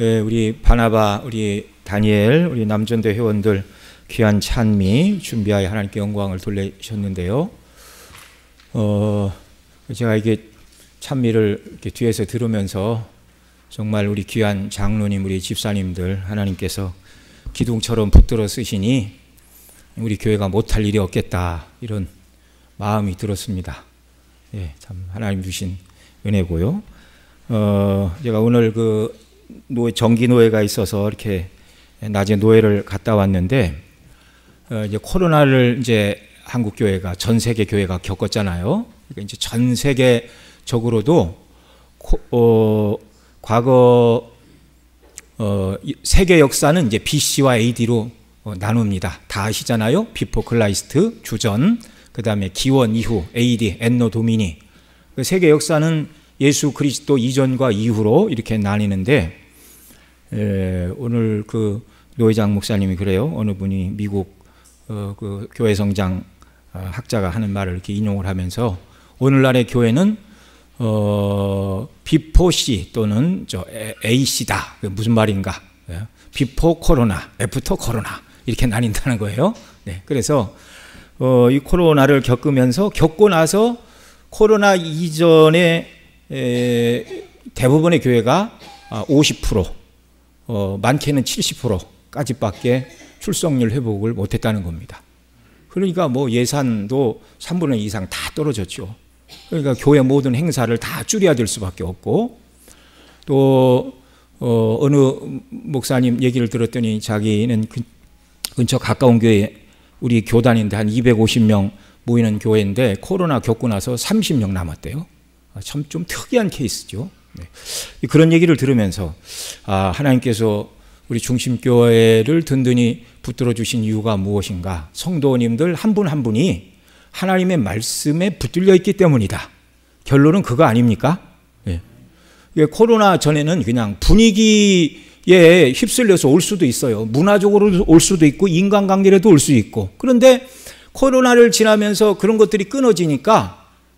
우리 바나바, 우리 다니엘, 우리 남전대 회원들 귀한 찬미 준비하여 하나님께 영광을 돌리셨는데요. 제가 이게 찬미를 이렇게 뒤에서 들으면서 정말 우리 귀한 장로님, 우리 집사님들 하나님께서 기둥처럼 붙들어 쓰시니 우리 교회가 못할 일이 없겠다, 이런 마음이 들었습니다. 예, 참 하나님 주신 은혜고요. 제가 오늘 정기 노예가 있어서 이렇게 낮에 노예를 갔다 왔는데, 이제 코로나를 이제 한국 교회가, 전 세계 교회가 겪었잖아요. 그러니까 이제 전 세계적으로도 과거 세계 역사는 이제 BC와 AD로 나눕니다. 다 아시잖아요. 비포 클라이스트, 주전, 그 다음에 기원 이후, AD, 엔노 도미니. 세계 역사는 예수 그리스도 이전과 이후로 이렇게 나뉘는데, 오늘 노회장 목사님이 그래요. 어느 분이 미국 교회 성장 학자가 하는 말을 이렇게 인용을 하면서, 오늘날의 교회는 비포 C 또는 AC다. 무슨 말인가? 비포 코로나, 애프터 코로나, 이렇게 나뉜다는 거예요. 네, 그래서 이 코로나를 겪고 나서 코로나 이전에 대부분의 교회가 50%, 많게는 70%까지밖에 출석률 회복을 못했다는 겁니다. 그러니까 예산도 3분의 2 이상 다 떨어졌죠. 그러니까 교회 모든 행사를 다 줄여야 될 수밖에 없고, 또 어느 목사님 얘기를 들었더니 자기는 근처 가까운 교회, 우리 교단인데 한 250명 모이는 교회인데 코로나 겪고 나서 30명 남았대요. 참 좀 특이한 케이스죠. 네. 그런 얘기를 들으면서 하나님께서 우리 중심교회를 든든히 붙들어 주신 이유가 무엇인가? 성도님들 한 분 한 분이 하나님의 말씀에 붙들려 있기 때문이다. 결론은 그거 아닙니까? 네. 코로나 전에는 그냥 분위기에 휩쓸려서 올 수도 있어요. 문화적으로 올 수도 있고 인간관계라도 올 수 있고. 그런데 코로나를 지나면서 그런 것들이 끊어지니까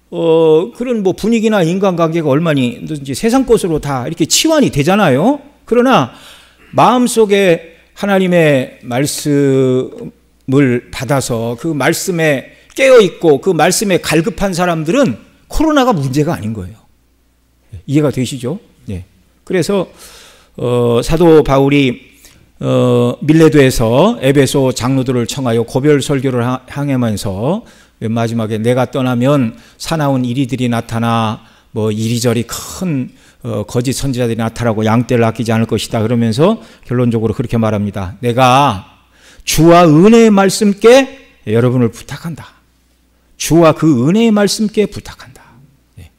그런 분위기나 인간관계가 얼마든지 세상 것으로 다 이렇게 치환이 되잖아요. 그러나 마음속에 하나님의 말씀을 받아서 그 말씀에 깨어있고 그 말씀에 갈급한 사람들은 코로나가 문제가 아닌 거예요. 이해가 되시죠? 네. 그래서 사도 바울이 밀레도에서 에베소 장로들을 청하여 고별 설교를 향하면서 마지막에 내가 떠나면 사나운 이리들이 나타나 이리저리 큰 거짓 선지자들이 나타나고 양떼를 아끼지 않을 것이다, 그러면서 결론적으로 그렇게 말합니다. 내가 주와 은혜의 말씀께 여러분을 부탁한다. 주와 그 은혜의 말씀께 부탁한다. 네.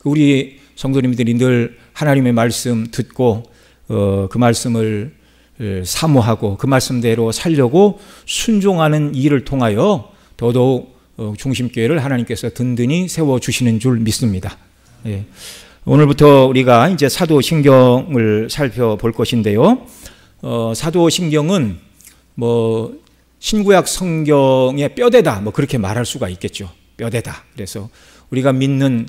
우리 성도님들이 늘 하나님의 말씀 듣고 그 말씀을 사모하고 그 말씀대로 살려고 순종하는 일을 통하여 더더욱 중심교회를 하나님께서 든든히 세워주시는 줄 믿습니다. 예. 오늘부터 우리가 이제 사도신경을 살펴볼 것인데요. 사도신경은 신구약 성경의 뼈대다, 그렇게 말할 수가 있겠죠. 뼈대다. 그래서 우리가 믿는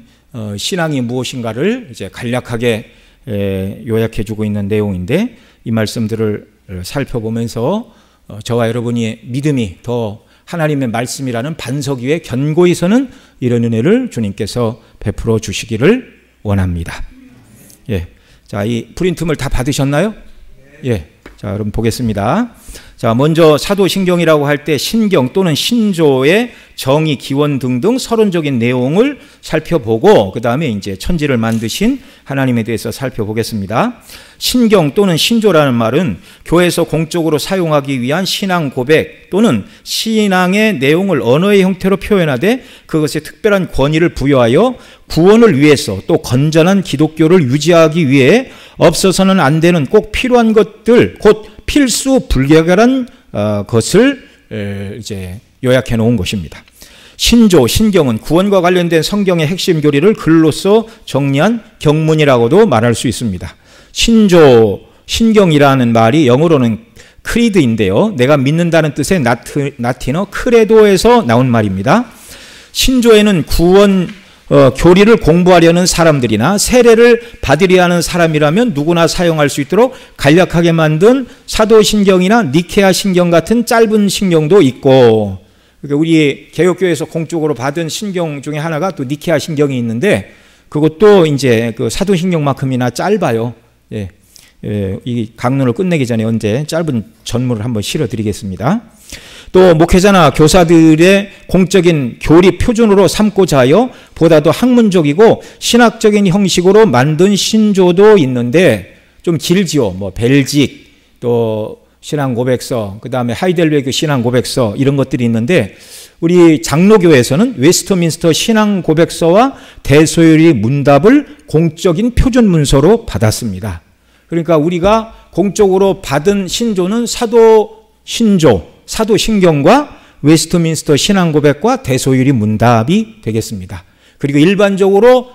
신앙이 무엇인가를 이제 간략하게 요약해주고 있는 내용인데, 이 말씀들을 살펴보면서 저와 여러분의 믿음이 더 하나님의 말씀이라는 반석 위에 견고히 서는 이런 은혜를 주님께서 베풀어 주시기를 원합니다. 예. 자, 이 프린트물 다 받으셨나요? 예. 자, 여러분 보겠습니다. 자, 먼저 사도신경이라고 할 때 신경 또는 신조의 정의, 기원 등등 서론적인 내용을 살펴보고, 그 다음에 이제 천지를 만드신 하나님에 대해서 살펴보겠습니다. 신경 또는 신조라는 말은 교회에서 공적으로 사용하기 위한 신앙 고백 또는 신앙의 내용을 언어의 형태로 표현하되 그것에 특별한 권위를 부여하여 구원을 위해서 또 건전한 기독교를 유지하기 위해 없어서는 안 되는 꼭 필요한 것들, 곧 필수 불가결한 것을 이제 요약해 놓은 것입니다. 신조, 신경은 구원과 관련된 성경의 핵심 교리를 글로써 정리한 경문이라고도 말할 수 있습니다. 신조, 신경이라는 말이 영어로는 크리드인데요. 내가 믿는다는 뜻의 라틴어 크레도에서 나온 말입니다. 신조에는 구원 교리를 공부하려는 사람들이나 세례를 받으려 하는 사람이라면 누구나 사용할 수 있도록 간략하게 만든 사도신경이나 니케아 신경 같은 짧은 신경도 있고, 그러니까 우리 개혁교회에서 공적으로 받은 신경 중에 하나가 또 니케아 신경이 있는데 그것도 이제 그 사도신경만큼이나 짧아요. 예. 이 강론을 끝내기 전에 언제 짧은 전문을 한번 실어드리겠습니다. 또 목회자나 교사들의 공적인 교리 표준으로 삼고자 하여 보다 더 학문적이고 신학적인 형식으로 만든 신조도 있는데 좀 길지요. 뭐 벨직, 또 신앙고백서, 그 다음에 하이델베르크 신앙고백서 이런 것들이 있는데 우리 장로교에서는 웨스트민스터 신앙고백서와 대소요리 문답을 공적인 표준 문서로 받았습니다. 그러니까 우리가 공적으로 받은 신조는 사도신조, 사도신경과 웨스트민스터 신앙고백과 대소요리 문답이 되겠습니다. 그리고 일반적으로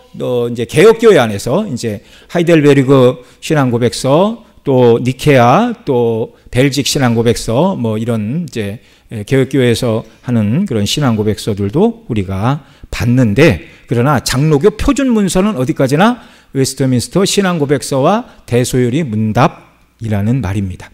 이제 개혁교회 안에서 이제 하이델베르크 신앙고백서, 또 니케아, 또 벨직 신앙고백서, 뭐 이런 이제 개혁교회에서 하는 그런 신앙고백서들도 우리가 받는데, 그러나 장로교 표준 문서는 어디까지나 웨스트민스터 신앙고백서와 대소요리 문답이라는 말입니다.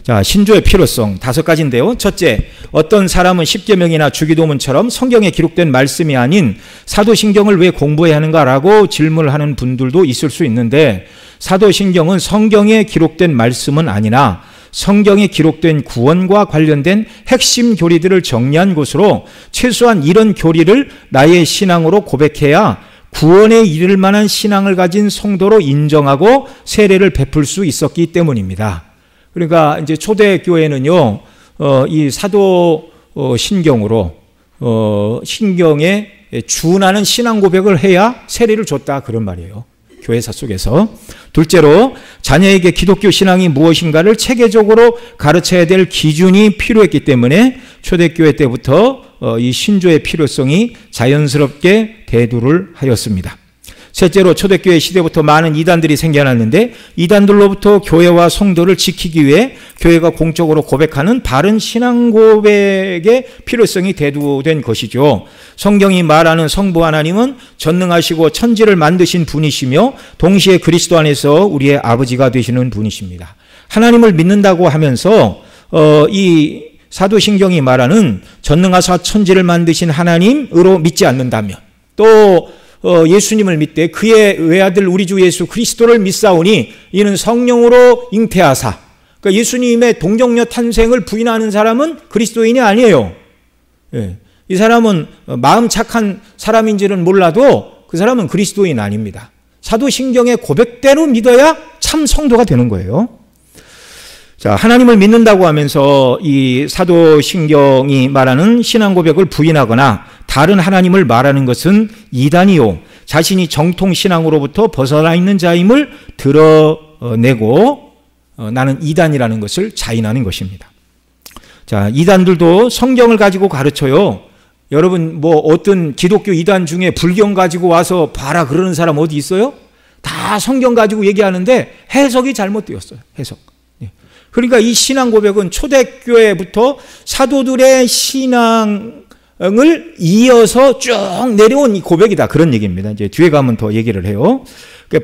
자, 신조의 필요성 5가지인데요. 첫째, 어떤 사람은 십계명이나 주기도문처럼 성경에 기록된 말씀이 아닌 사도신경을 왜 공부해야 하는가라고 질문을 하는 분들도 있을 수 있는데, 사도신경은 성경에 기록된 말씀은 아니나 성경에 기록된 구원과 관련된 핵심 교리들을 정리한 곳으로 최소한 이런 교리를 나의 신앙으로 고백해야 구원에 이를 만한 신앙을 가진 성도로 인정하고 세례를 베풀 수 있었기 때문입니다. 그러니까 이제 초대교회는요, 이 사도 신경으로 신경에 준하는 신앙 고백을 해야 세례를 줬다, 그런 말이에요. 교회사 속에서. 둘째로 자녀에게 기독교 신앙이 무엇인가를 체계적으로 가르쳐야 될 기준이 필요했기 때문에 초대교회 때부터 이 신조의 필요성이 자연스럽게 대두를 하였습니다. 셋째로 초대교회 시대부터 많은 이단들이 생겨났는데 이단들로부터 교회와 성도를 지키기 위해 교회가 공적으로 고백하는 바른 신앙 고백의 필요성이 대두된 것이죠. 성경이 말하는 성부 하나님은 전능하시고 천지를 만드신 분이시며 동시에 그리스도 안에서 우리의 아버지가 되시는 분이십니다. 하나님을 믿는다고 하면서 이 사도신경이 말하는 전능하사 천지를 만드신 하나님으로 믿지 않는다면, 또 예수님을 믿되 그의 외아들 우리 주 예수 그리스도를 믿사오니 이는 성령으로 잉태하사, 그러니까 예수님의 동정녀 탄생을 부인하는 사람은 그리스도인이 아니에요. 예. 이 사람은 마음 착한 사람인지는 몰라도 그 사람은 그리스도인 아닙니다. 사도신경의 고백대로 믿어야 참 성도가 되는 거예요. 자, 하나님을 믿는다고 하면서 이 사도신경이 말하는 신앙 고백을 부인하거나 다른 하나님을 말하는 것은 이단이요, 자신이 정통 신앙으로부터 벗어나 있는 자임을 드러내고 나는 이단이라는 것을 자인하는 것입니다. 자, 이단들도 성경을 가지고 가르쳐요. 여러분, 뭐 어떤 기독교 이단 중에 불경 가지고 와서 봐라 그러는 사람 어디 있어요? 다 성경 가지고 얘기하는데 해석이 잘못되었어요. 해석. 그러니까 이 신앙 고백은 초대교회부터 사도들의 신앙을 이어서 쭉 내려온 이 고백이다, 그런 얘기입니다. 이제 뒤에 가면 더 얘기를 해요.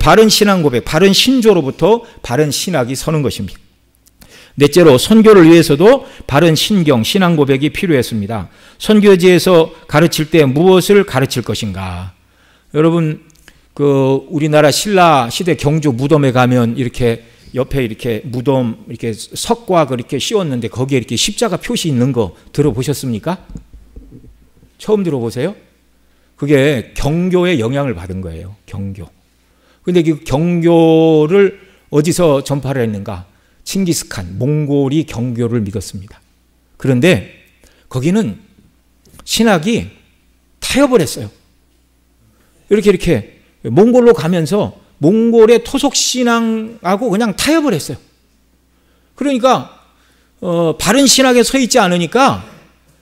바른 신앙 고백, 바른 신조로부터 바른 신학이 서는 것입니다. 넷째로 선교를 위해서도 바른 신경, 신앙 고백이 필요했습니다. 선교지에서 가르칠 때 무엇을 가르칠 것인가? 여러분, 그 우리나라 신라 시대 경주 무덤에 가면 이렇게 옆에 이렇게 무덤 이렇게 석과 그렇게 씌웠는데 거기에 이렇게 십자가 표시 있는 거 들어보셨습니까? 처음 들어보세요? 그게 경교의 영향을 받은 거예요. 경교. 근데 그 경교를 어디서 전파를 했는가? 칭기스칸, 몽골이 경교를 믿었습니다. 그런데 거기는 신학이 타협을 했어요. 이렇게 몽골로 가면서 몽골의 토속신앙하고 그냥 타협을 했어요. 그러니까 바른 신학에 서 있지 않으니까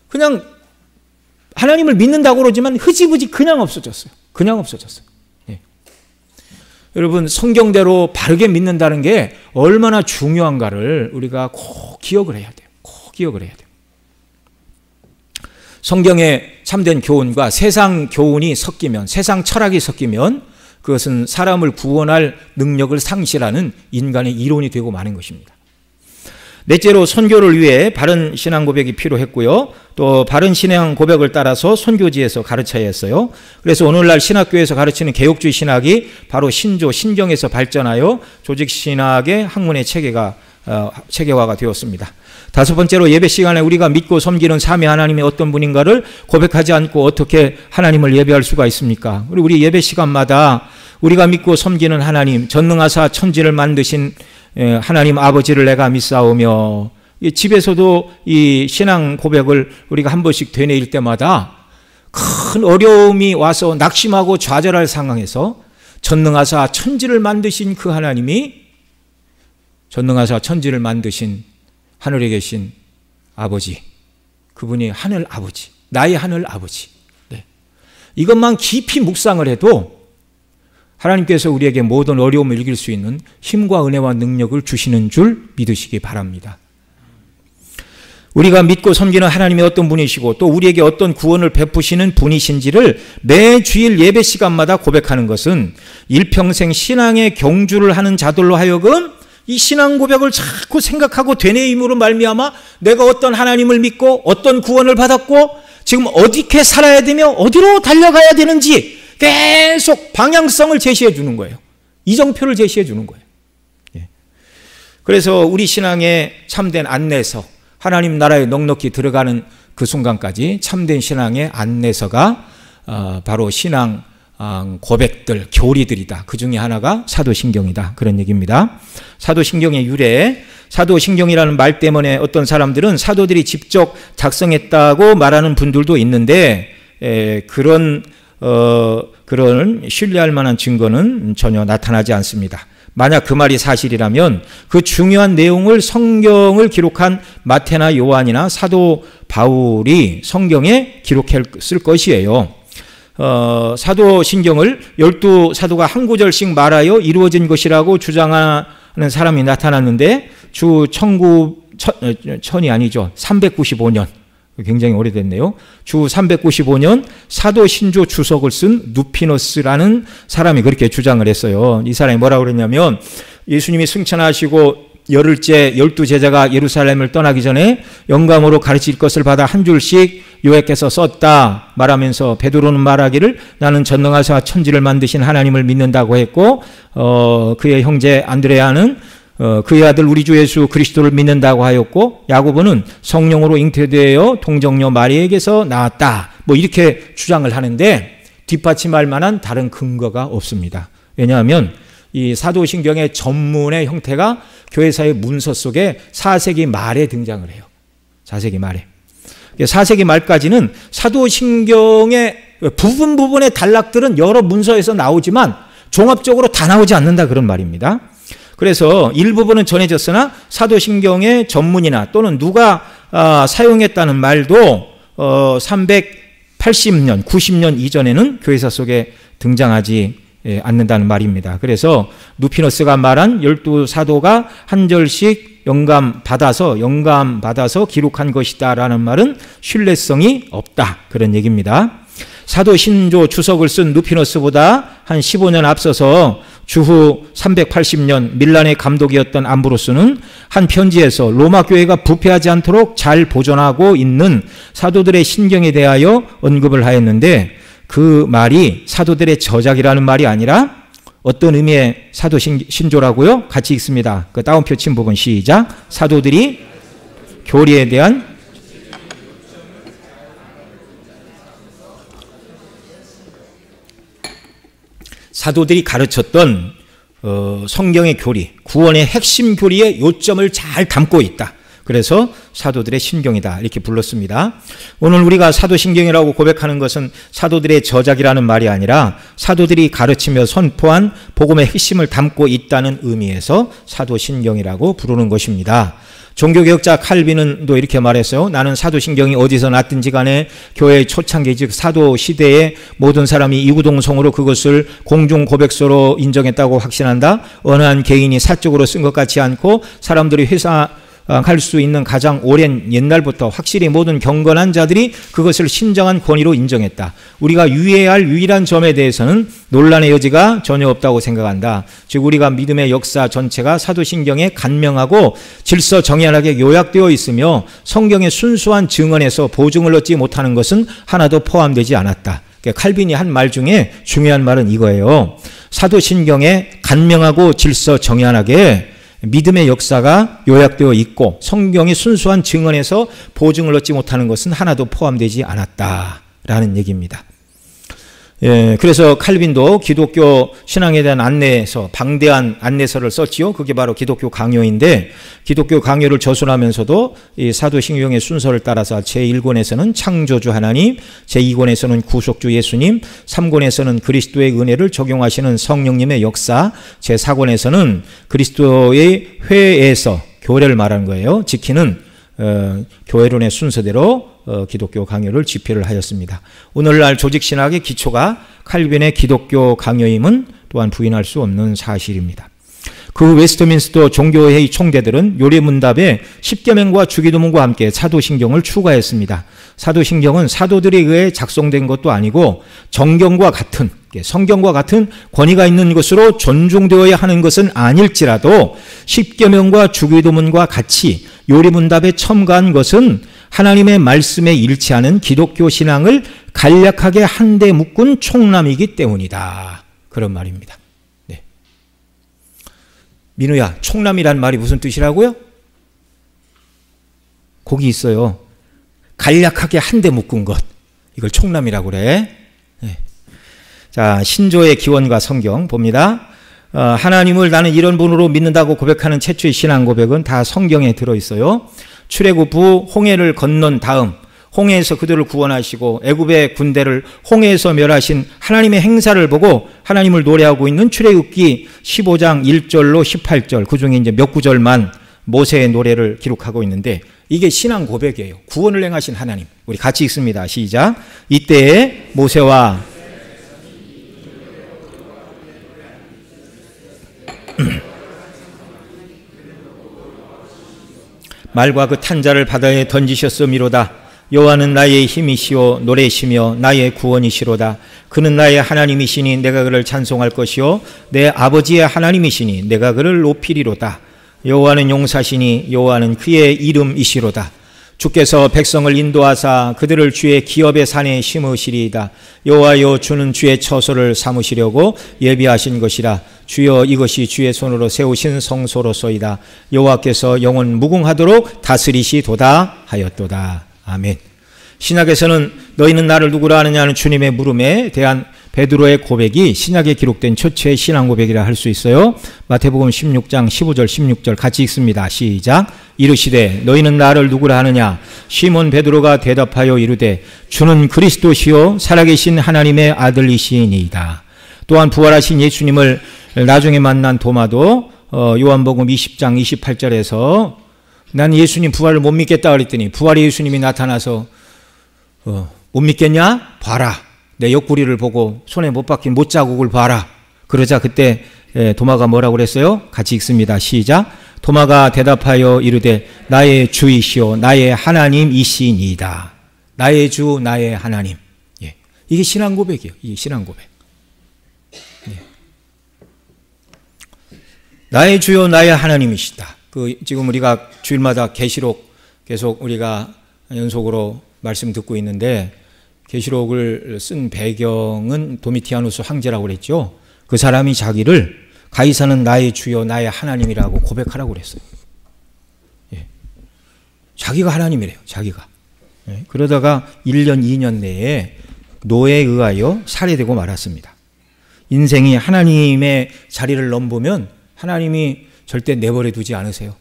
그냥 하나님을 믿는다고 그러지만 흐지부지 그냥 없어졌어요. 그냥 없어졌어요. 예. 여러분, 성경대로 바르게 믿는다는 게 얼마나 중요한가를 우리가 꼭 기억을 해야 돼요. 꼭 기억을 해야 돼요. 성경에 참된 교훈과 세상 교훈이 섞이면, 세상 철학이 섞이면 그것은 사람을 구원할 능력을 상실하는 인간의 이론이 되고 마는 것입니다. 넷째로 선교를 위해 바른 신앙 고백이 필요했고요. 또 바른 신앙 고백을 따라서 선교지에서 가르쳐야 했어요. 그래서 오늘날 신학교에서 가르치는 개혁주의 신학이 바로 신조, 신경에서 발전하여 조직신학의 학문의 체계화가 되었습니다. 다섯 번째로 예배 시간에 우리가 믿고 섬기는 삼위 하나님이 어떤 분인가를 고백하지 않고 어떻게 하나님을 예배할 수가 있습니까? 우리 예배 시간마다 우리가 믿고 섬기는 하나님, 전능하사 천지를 만드신 하나님 아버지를 내가 믿사오며, 집에서도 이 신앙 고백을 우리가 한 번씩 되뇌일 때마다 큰 어려움이 와서 낙심하고 좌절할 상황에서 전능하사 천지를 만드신 그 하나님이, 전능하사 천지를 만드신 하늘에 계신 아버지, 그분이 하늘 아버지, 나의 하늘 아버지, 네. 이것만 깊이 묵상을 해도 하나님께서 우리에게 모든 어려움을 이길 수 있는 힘과 은혜와 능력을 주시는 줄 믿으시기 바랍니다. 우리가 믿고 섬기는 하나님이 어떤 분이시고 또 우리에게 어떤 구원을 베푸시는 분이신지를 매 주일 예배 시간마다 고백하는 것은 일평생 신앙의 경주를 하는 자들로 하여금 이 신앙 고백을 자꾸 생각하고 되뇌임으로 말미암아 내가 어떤 하나님을 믿고 어떤 구원을 받았고 지금 어떻게 살아야 되며 어디로 달려가야 되는지 계속 방향성을 제시해 주는 거예요. 이정표를 제시해 주는 거예요. 그래서 우리 신앙의 참된 안내서, 하나님 나라에 넉넉히 들어가는 그 순간까지 참된 신앙의 안내서가 바로 신앙 고백들, 교리들이다. 그 중에 하나가 사도신경이다. 그런 얘기입니다. 사도신경의 유래, 사도신경이라는 말 때문에 어떤 사람들은 사도들이 직접 작성했다고 말하는 분들도 있는데 그런 신뢰할 만한 증거는 전혀 나타나지 않습니다. 만약 그 말이 사실이라면 그 중요한 내용을 성경을 기록한 마태나 요한이나 사도 바울이 성경에 기록했을 것이에요. 사도신경을 12사도가 한 구절씩 말하여 이루어진 것이라고 주장하는 사람이 나타났는데 주 395년, 굉장히 오래됐네요. 주 395년 사도 신조 주석을 쓴 누피너스라는 사람이 그렇게 주장을 했어요. 이 사람이 뭐라고 그랬냐면, 예수님이 승천하시고 열흘째 12제자가 예루살렘을 떠나기 전에 영감으로 가르칠 것을 받아 한 줄씩 요약해서 썼다 말하면서, 베드로는 말하기를 나는 전능하사 천지를 만드신 하나님을 믿는다고 했고, 그의 형제 안드레아는 그의 아들 우리 주 예수 그리스도를 믿는다고 하였고, 야고보는 성령으로 잉태되어 동정녀 마리에게서 나왔다, 뭐 이렇게 주장을 하는데 뒷받침할 만한 다른 근거가 없습니다. 왜냐하면 이 사도신경의 전문의 형태가 교회사의 문서 속에 4세기 말에 등장을 해요. 4세기 말에. 4세기 말까지는 사도신경의 부분의 단락들은 여러 문서에서 나오지만 종합적으로 다 나오지 않는다, 그런 말입니다. 그래서 일부분은 전해졌으나 사도신경의 전문이나 또는 누가 사용했다는 말도 380년, 90년 이전에는 교회사 속에 등장하지 않는다는 말입니다. 그래서 누피너스가 말한 12사도가 한 절씩 영감 받아서 기록한 것이다라는 말은 신뢰성이 없다, 그런 얘기입니다. 사도 신조 주석을 쓴 누피너스보다 한 15년 앞서서 주후 380년 밀란의 감독이었던 암브로스는 한 편지에서 로마 교회가 부패하지 않도록 잘 보존하고 있는 사도들의 신경에 대하여 언급을 하였는데, 그 말이 사도들의 저작이라는 말이 아니라 어떤 의미의 사도 신조라고요? 같이 읽습니다. 그 따옴표 친 부분 시작. 사도들이 교리에 대한 사도들이 가르쳤던 성경의 교리, 구원의 핵심 교리의 요점을 잘 담고 있다. 그래서 사도들의 신경이다, 이렇게 불렀습니다. 오늘 우리가 사도신경이라고 고백하는 것은 사도들의 저작이라는 말이 아니라 사도들이 가르치며 선포한 복음의 핵심을 담고 있다는 의미에서 사도신경이라고 부르는 것입니다. 종교개혁자 칼빈은 또 이렇게 말했어요. 나는 사도신경이 어디서 났든지 간에 교회의 초창기 즉 사도 시대에 모든 사람이 이구동성으로 그것을 공중 고백서로 인정했다고 확신한다. 어느 한 개인이 사적으로 쓴 것 같지 않고 사람들이 할 수 있는 가장 오랜 옛날부터 확실히 모든 경건한 자들이 그것을 신정한 권위로 인정했다. 우리가 유의해야 할 유일한 점에 대해서는 논란의 여지가 전혀 없다고 생각한다. 즉 우리가 믿음의 역사 전체가 사도신경에 간명하고 질서 정연하게 요약되어 있으며 성경의 순수한 증언에서 보증을 얻지 못하는 것은 하나도 포함되지 않았다. 칼빈이 한 말 중에 중요한 말은 이거예요. 사도신경에 간명하고 질서 정연하게 믿음의 역사가 요약되어 있고 성경의 순수한 증언에서 보증을 얻지 못하는 것은 하나도 포함되지 않았다라는 얘기입니다. 예, 그래서 칼빈도 기독교 신앙에 대한 안내에서 방대한 안내서를 썼지요. 그게 바로 기독교 강요인데 기독교 강요를 저술하면서도 이 사도신경의 순서를 따라서 제1권에서는 창조주 하나님, 제2권에서는 구속주 예수님, 3권에서는 그리스도의 은혜를 적용하시는 성령님의 역사, 제4권에서는 그리스도의 회에서 교례를 말하는 거예요. 지키는 교회론의 순서대로 기독교 강요를 집필을 하였습니다. 오늘날 조직신학의 기초가 칼빈의 기독교 강요임은 또한 부인할 수 없는 사실입니다. 그 웨스트민스터 종교회의 총대들은 요리문답에 십계명과 주기도문과 함께 사도신경을 추가했습니다. 사도신경은 사도들에 의해 작성된 것도 아니고 정경과 같은 성경과 같은 권위가 있는 것으로 존중되어야 하는 것은 아닐지라도 십계명과 주기도문과 같이 요리문답에 첨가한 것은 하나님의 말씀에 일치하는 기독교 신앙을 간략하게 한데 묶은 총람이기 때문이다. 그런 말입니다. 네. 민우야, 총람이란 말이 무슨 뜻이라고요? 거기 있어요. 간략하게 한데 묶은 것. 이걸 총람이라고 그래. 네. 자, 신조의 기원과 성경 봅니다. 하나님을 나는 이런 분으로 믿는다고 고백하는 최초의 신앙 고백은 다 성경에 들어있어요. 출애굽 후 홍해를 건넌 다음 홍해에서 그들을 구원하시고 애굽의 군대를 홍해에서 멸하신 하나님의 행사를 보고 하나님을 노래하고 있는 출애굽기 15장 1절로 18절 그 중에 이제 몇 구절만 모세의 노래를 기록하고 있는데 이게 신앙 고백이에요. 구원을 행하신 하나님. 우리 같이 읽습니다. 시작. 이때에 모세와 말과 그 탄자를 바다에 던지셨음이로다. 여호와는 나의 힘이시오 노래시며 나의 구원이시로다. 그는 나의 하나님이시니 내가 그를 찬송할 것이요 내 아버지의 하나님이시니 내가 그를 높이리로다. 여호와는 용사시니 여호와는 그의 이름이시로다. 주께서 백성을 인도하사 그들을 주의 기업의 산에 심으시리이다. 여호와여 주는 주의 처소를 삼으시려고 예비하신 것이라. 주여 이것이 주의 손으로 세우신 성소로소이다. 여호와께서 영원 무궁하도록 다스리시도다 하였도다. 아멘. 신약에서는 너희는 나를 누구라 하느냐는 주님의 물음에 대한 베드로의 고백이 신약에 기록된 최초의 신앙 고백이라 할 수 있어요. 마태복음 16장 15절 16절 같이 읽습니다. 시작. 이르시되 너희는 나를 누구라 하느냐. 시몬 베드로가 대답하여 이르되 주는 그리스도시요 살아계신 하나님의 아들이시니이다. 또한 부활하신 예수님을 나중에 만난 도마도 요한복음 20장 28절에서 난 예수님 부활을 못 믿겠다 그랬더니 부활의 예수님이 나타나서 못 믿겠냐? 봐라. 내 옆구리를 보고 손에 못 박힌 못자국을 봐라. 그러자 그때 도마가 뭐라고 그랬어요? 같이 읽습니다. 시작. 도마가 대답하여 이르되 나의 주이시오 나의 하나님이시니이다. 나의 주 나의 하나님. 예. 이게 신앙 고백이에요. 이게 신앙 고백. 예. 나의 주요 나의 하나님이시다. 지금 우리가 주일마다 계시록 계속 우리가 연속으로 말씀 듣고 있는데 계시록을 쓴 배경은 도미티아누스 황제라고 그랬죠. 그 사람이 자기를 가이사는 나의 주요 나의 하나님이라고 고백하라고 그랬어요. 예. 자기가 하나님이래요. 자기가. 예. 그러다가 1년 2년 내에 노예에 의하여 살해되고 말았습니다. 인생이 하나님의 자리를 넘보면 하나님이 절대 내버려 두지 않으세요.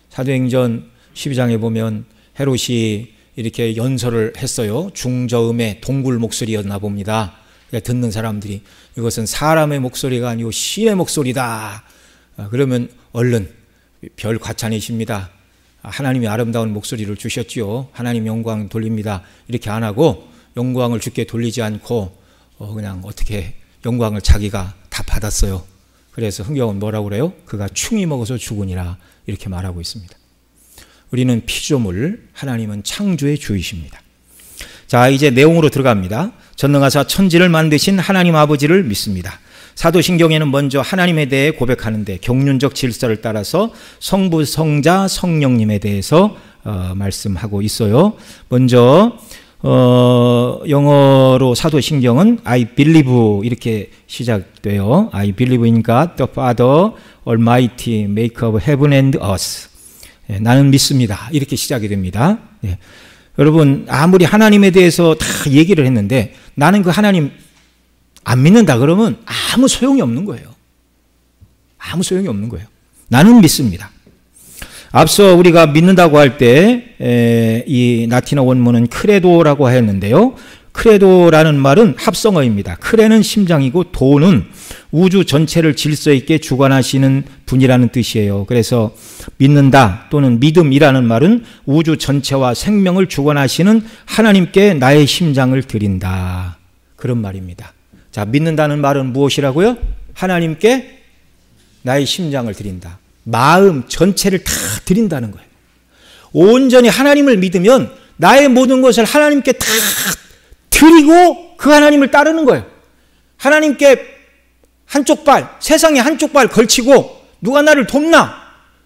사도행전 12장에 보면 헤롯이 이렇게 연설을 했어요. 중저음의 동굴 목소리였나 봅니다. 듣는 사람들이 이것은 사람의 목소리가 아니고 신의 목소리다. 그러면 얼른 별 과찬이십니다. 하나님이 아름다운 목소리를 주셨지요. 하나님 영광 돌립니다. 이렇게 안 하고 영광을 주께 돌리지 않고 그냥 어떻게 영광을 자기가 다 받았어요. 그래서 흥경은 뭐라고 그래요? 그가 충이 먹어서 죽으니라 이렇게 말하고 있습니다. 우리는 피조물, 하나님은 창조의 주이십니다. 자, 이제 내용으로 들어갑니다. 전능하사 천지를 만드신 하나님 아버지를 믿습니다. 사도신경에는 먼저 하나님에 대해 고백하는데 경륜적 질서를 따라서 성부, 성자, 성령님에 대해서 말씀하고 있어요. 먼저 영어로 사도신경은 I believe 이렇게 시작돼요. I believe in God the Father Almighty Maker of Heaven and Earth. 나는 믿습니다. 이렇게 시작이 됩니다. 네. 여러분, 아무리 하나님에 대해서 다 얘기를 했는데 나는 그 하나님 안 믿는다 그러면 아무 소용이 없는 거예요. 아무 소용이 없는 거예요. 나는 믿습니다. 앞서 우리가 믿는다고 할 때 이 라틴어 원문은 크레도라고 했는데요. 크레도라는 말은 합성어입니다. 크레는 심장이고 도는 우주 전체를 질서 있게 주관하시는 분이라는 뜻이에요. 그래서 믿는다 또는 믿음이라는 말은 우주 전체와 생명을 주관하시는 하나님께 나의 심장을 드린다. 그런 말입니다. 자, 믿는다는 말은 무엇이라고요? 하나님께 나의 심장을 드린다. 마음 전체를 다 드린다는 거예요. 온전히 하나님을 믿으면 나의 모든 것을 하나님께 다 드리고 그 하나님을 따르는 거예요. 하나님께 한쪽 발, 세상에 한쪽 발 걸치고 누가 나를 돕나?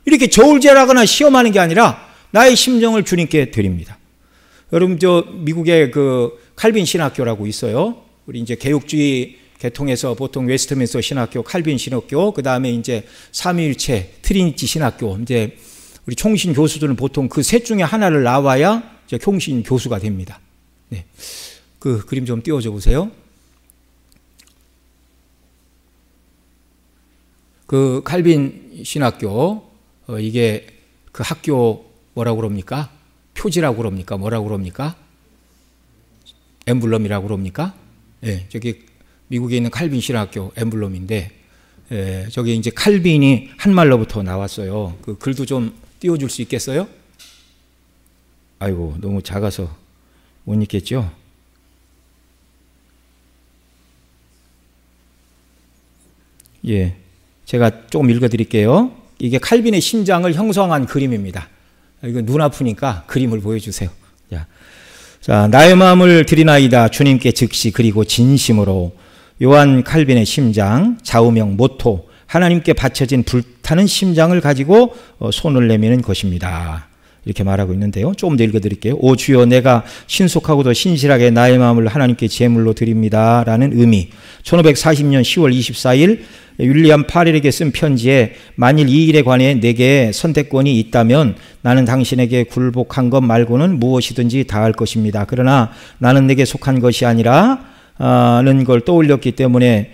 이렇게 저울질하거나 시험하는 게 아니라 나의 심정을 주님께 드립니다. 여러분, 저 미국의 그 칼빈 신학교라고 있어요. 우리 이제 개혁주의 계통에서 보통 웨스트민스터 신학교, 칼빈 신학교, 그 다음에 이제 삼위일체, 트리니티 신학교, 이제 우리 총신 교수들은 보통 그 셋 중에 하나를 나와야 이제 총신 교수가 됩니다. 네. 그 그림 좀 띄워줘 보세요. 그 칼빈 신학교, 이게 그 학교 뭐라고 그럽니까? 표지라고 그럽니까? 뭐라고 그럽니까? 엠블럼이라고 그럽니까? 예, 저기 미국에 있는 칼빈 신학교 엠블럼인데, 저기 이제 칼빈이 한 말로부터 나왔어요. 그 글도 좀 띄워줄 수 있겠어요? 아이고, 너무 작아서 못 읽겠죠? 예, 제가 조금 읽어드릴게요. 이게 칼빈의 심장을 형성한 그림입니다. 이거 눈 아프니까 그림을 보여주세요. 자, 나의 마음을 드리나이다 주님께 즉시 그리고 진심으로. 요한 칼빈의 심장, 좌우명 모토, 하나님께 바쳐진 불타는 심장을 가지고 손을 내미는 것입니다. 이렇게 말하고 있는데요. 조금 더 읽어드릴게요. 오 주여, 내가 신속하고도 신실하게 나의 마음을 하나님께 제물로 드립니다. 라는 의미. 1540년 10월 24일 윌리엄 파렐에게 쓴 편지에 만일 이 일에 관해 내게 선택권이 있다면 나는 당신에게 굴복한 것 말고는 무엇이든지 다 할 것입니다. 그러나 나는 내게 속한 것이 아니라는 걸 떠올렸기 때문에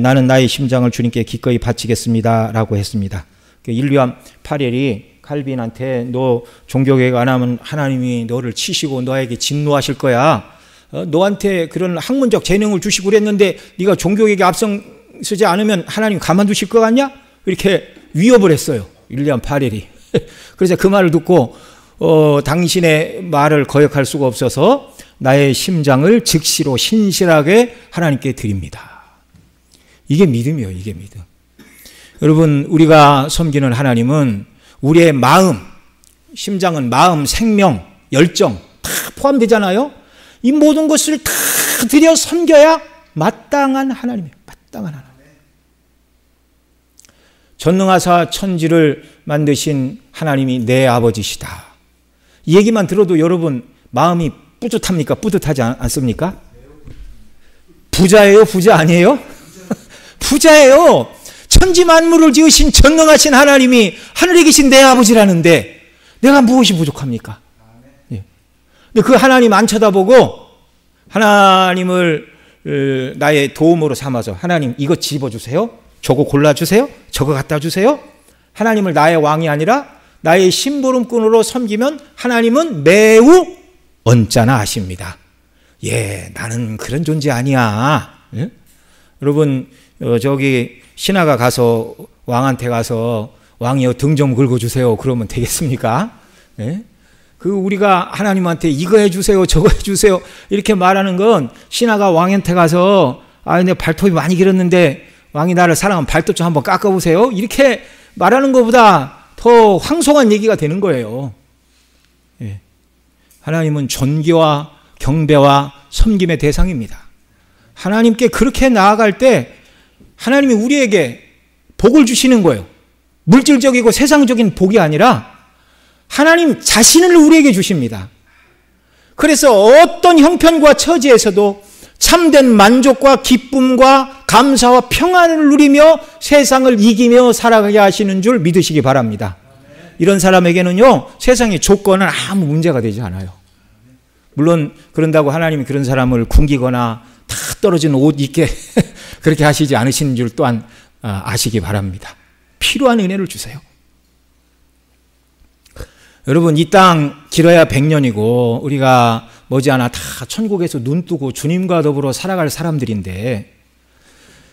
나는 나의 심장을 주님께 기꺼이 바치겠습니다. 라고 했습니다. 윌리엄 파렐이 칼빈한테 너 종교개혁 안 하면 하나님이 너를 치시고 너에게 진노하실 거야. 너한테 그런 학문적 재능을 주시고 그랬는데 네가 종교개혁에 앞서지 않으면 하나님 가만두실 것 같냐? 이렇게 위협을 했어요. 윌리엄 파렐이. 그래서 그 말을 듣고 당신의 말을 거역할 수가 없어서 나의 심장을 즉시로 신실하게 하나님께 드립니다. 이게 믿음이에요. 이게 믿음. 여러분, 우리가 섬기는 하나님은 우리의 마음, 심장은 마음, 생명, 열정 다 포함되잖아요. 이 모든 것을 다 드려 섬겨야 마땅한 하나님이에요. 마땅한 하나님. 전능하사 천지를 만드신 하나님이 내 아버지시다. 이 얘기만 들어도 여러분 마음이 뿌듯합니까? 뿌듯하지 않습니까? 부자예요? 부자 아니에요? 부자예요. 천지 만물을 지으신 전능하신 하나님이 하늘에 계신 내 아버지라는데 내가 무엇이 부족합니까? 예. 근데 그 하나님 안 쳐다보고 하나님을 나의 도움으로 삼아서 하나님 이거 집어주세요. 저거 골라주세요. 저거 갖다 주세요. 하나님을 나의 왕이 아니라 나의 심부름꾼으로 섬기면 하나님은 매우 언짢아 하십니다. 예, 나는 그런 존재 아니야. 예? 여러분, 저기 신하가 가서 왕한테 가서 왕이여 등 좀 긁어주세요. 그러면 되겠습니까? 예? 그 우리가 하나님한테 이거 해주세요, 저거 해주세요 이렇게 말하는 건 신하가 왕한테 가서 내 발톱이 많이 길었는데 왕이 나를 사랑하면 발톱 좀 한번 깎아보세요 이렇게 말하는 것보다 더 황송한 얘기가 되는 거예요. 예. 하나님은 존귀와 경배와 섬김의 대상입니다. 하나님께 그렇게 나아갈 때 하나님이 우리에게 복을 주시는 거예요. 물질적이고 세상적인 복이 아니라 하나님 자신을 우리에게 주십니다. 그래서 어떤 형편과 처지에서도 참된 만족과 기쁨과 감사와 평안을 누리며 세상을 이기며 살아가게 하시는 줄 믿으시기 바랍니다. 이런 사람에게는요, 세상의 조건은 아무 문제가 되지 않아요. 물론 그런다고 하나님이 그런 사람을 굶기거나 다 떨어진 옷 입게 그렇게 하시지 않으시는 줄 또한 아시기 바랍니다. 필요한 은혜를 주세요. 여러분, 이 땅 길어야 100년이고 우리가 머지않아 다 천국에서 눈 뜨고 주님과 더불어 살아갈 사람들인데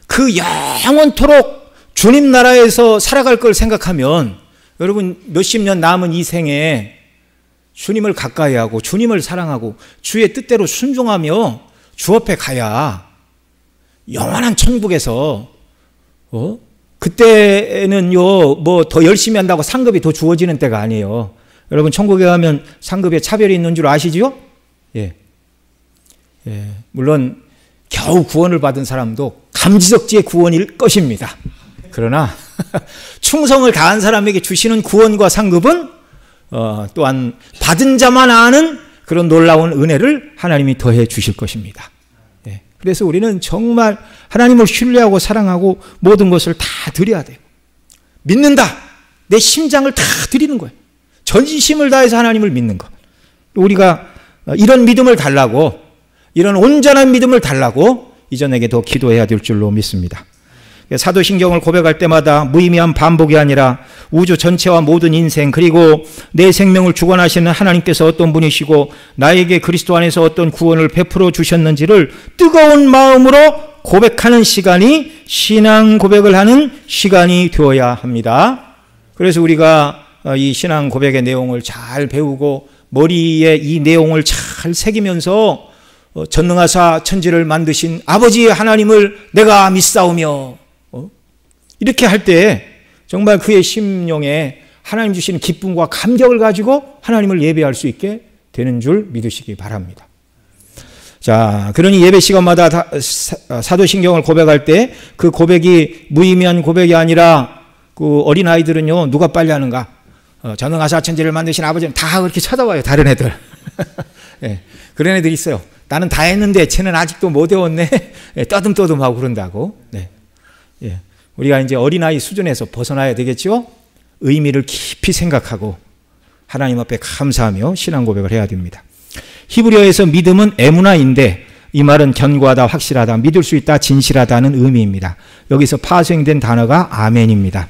그 영원토록 주님 나라에서 살아갈 걸 생각하면 여러분, 몇십 년 남은 이 생에 주님을 가까이 하고 주님을 사랑하고 주의 뜻대로 순종하며 주 앞에 가야 영원한 천국에서 그때는요, 뭐 더 열심히 한다고 상급이 더 주어지는 때가 아니에요. 여러분, 천국에 가면 상급에 차별이 있는 줄 아시죠? 예. 물론 겨우 구원을 받은 사람도 감지덕지의 구원일 것입니다. 그러나 충성을 다한 사람에게 주시는 구원과 상급은 또한 받은 자만 아는 그런 놀라운 은혜를 하나님이 더해 주실 것입니다. 예. 그래서 우리는 정말 하나님을 신뢰하고 사랑하고 모든 것을 다 드려야 돼요. 믿는다. 내 심장을 다 드리는 거예요. 전심을 다해서 하나님을 믿는 것. 우리가 이런 믿음을 달라고, 이런 온전한 믿음을 달라고 이전에게 더 기도해야 될 줄로 믿습니다. 사도신경을 고백할 때마다 무의미한 반복이 아니라 우주 전체와 모든 인생, 그리고 내 생명을 주관하시는 하나님께서 어떤 분이시고 나에게 그리스도 안에서 어떤 구원을 베풀어 주셨는지를 뜨거운 마음으로 고백하는 시간이 신앙 고백을 하는 시간이 되어야 합니다. 그래서 우리가 이 신앙 고백의 내용을 잘 배우고 머리에 이 내용을 잘 새기면서 전능하사 천지를 만드신 아버지 하나님을 내가 믿사오며 이렇게 할 때 정말 그의 심령에 하나님 주시는 기쁨과 감격을 가지고 하나님을 예배할 수 있게 되는 줄 믿으시기 바랍니다. 자, 그러니 예배 시간마다 사도신경을 고백할 때 그 고백이 무의미한 고백이 아니라 그 어린아이들은요, 누가 빨리 하는가? 전능하사 천지를 만드신 아버지는 다 그렇게 쳐다봐요, 다른 애들. 예, 그런 애들 있어요. 나는 다 했는데 쟤는 아직도 못 외웠네. 떠듬떠듬하고 그런다고. 네. 예. 우리가 이제 어린아이 수준에서 벗어나야 되겠죠? 의미를 깊이 생각하고 하나님 앞에 감사하며 신앙 고백을 해야 됩니다. 히브리어에서 믿음은 에무나인데 이 말은 견고하다, 확실하다, 믿을 수 있다, 진실하다는 의미입니다. 여기서 파생된 단어가 아멘입니다.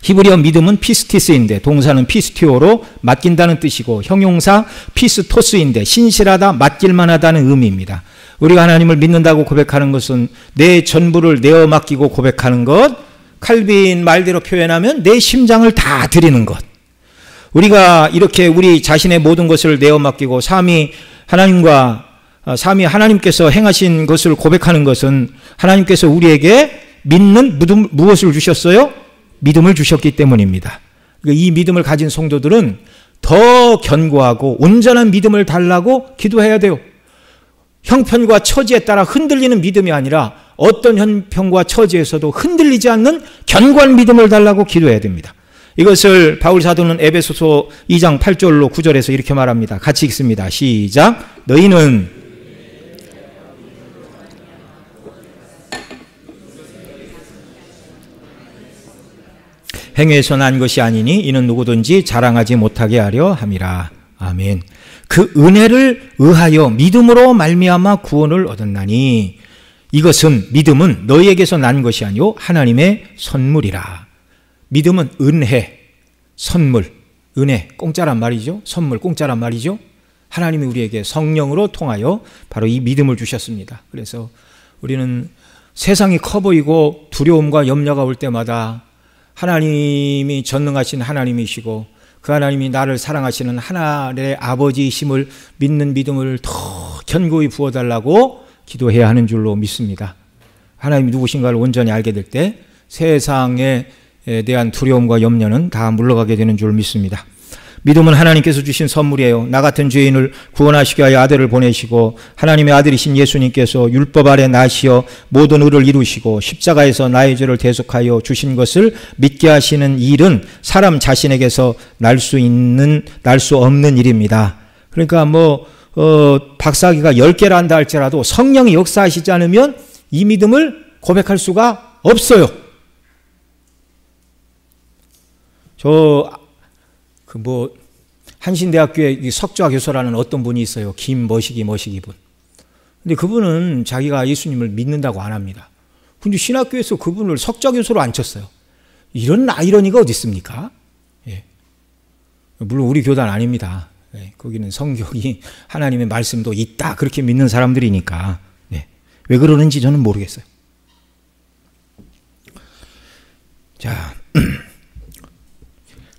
히브리어 믿음은 피스티스인데 동사는 피스티오로 맡긴다는 뜻이고 형용사 피스토스인데 신실하다, 맡길만하다는 의미입니다. 우리가 하나님을 믿는다고 고백하는 것은 내 전부를 내어 맡기고 고백하는 것, 칼빈 말대로 표현하면 내 심장을 다 드리는 것. 우리가 이렇게 우리 자신의 모든 것을 내어 맡기고 삼위 하나님께서 행하신 것을 고백하는 것은 하나님께서 우리에게 믿는 무엇을 주셨어요? 믿음을 주셨기 때문입니다. 이 믿음을 가진 성도들은 더 견고하고 온전한 믿음을 달라고 기도해야 돼요. 형편과 처지에 따라 흔들리는 믿음이 아니라 어떤 형편과 처지에서도 흔들리지 않는 견고한 믿음을 달라고 기도해야 됩니다. 이것을 바울 사도는 에베소서 2장 8절로 9절에서 이렇게 말합니다. 같이 읽습니다. 시작. 너희는 행위에서 난 것이 아니니 이는 누구든지 자랑하지 못하게 하려 함이라. 아멘. 그 은혜를 의하여 믿음으로 말미암아 구원을 얻었나니 이것은 믿음은 너희에게서 난 것이 아니요 하나님의 선물이라. 믿음은 은혜, 선물, 은혜, 공짜란 말이죠. 선물, 공짜란 말이죠. 하나님이 우리에게 성령으로 통하여 바로 이 믿음을 주셨습니다. 그래서 우리는 세상이 커 보이고 두려움과 염려가 올 때마다 하나님이 전능하신 하나님이시고 그 하나님이 나를 사랑하시는 하나님의 아버지이심을 믿는 믿음을 더 견고히 부어달라고 기도해야 하는 줄로 믿습니다. 하나님이 누구신가를 온전히 알게 될 때 세상에 대한 두려움과 염려는 다 물러가게 되는 줄 믿습니다. 믿음은 하나님께서 주신 선물이에요. 나 같은 죄인을 구원하시기 위하여 아들을 보내시고 하나님의 아들이신 예수님께서 율법 아래 나시어 모든 의를 이루시고 십자가에서 나의 죄를 대속하여 주신 것을 믿게 하시는 일은 사람 자신에게서 날 수 없는 일입니다. 그러니까 박사학위가 10개를 한다 할지라도 성령이 역사하시지 않으면 이 믿음을 고백할 수가 없어요. 한신대학교에 석좌 교수라는 어떤 분이 있어요. 김머시기 분. 근데 그분은 자기가 예수님을 믿는다고 안 합니다. 근데 신학교에서 그분을 석좌 교수로 앉혔어요. 이런 아이러니가 어디 있습니까? 예. 물론 우리 교단 아닙니다. 예. 거기는 성경이 하나님의 말씀도 있다 그렇게 믿는 사람들이니까. 예. 왜 그러는지 저는 모르겠어요. 자,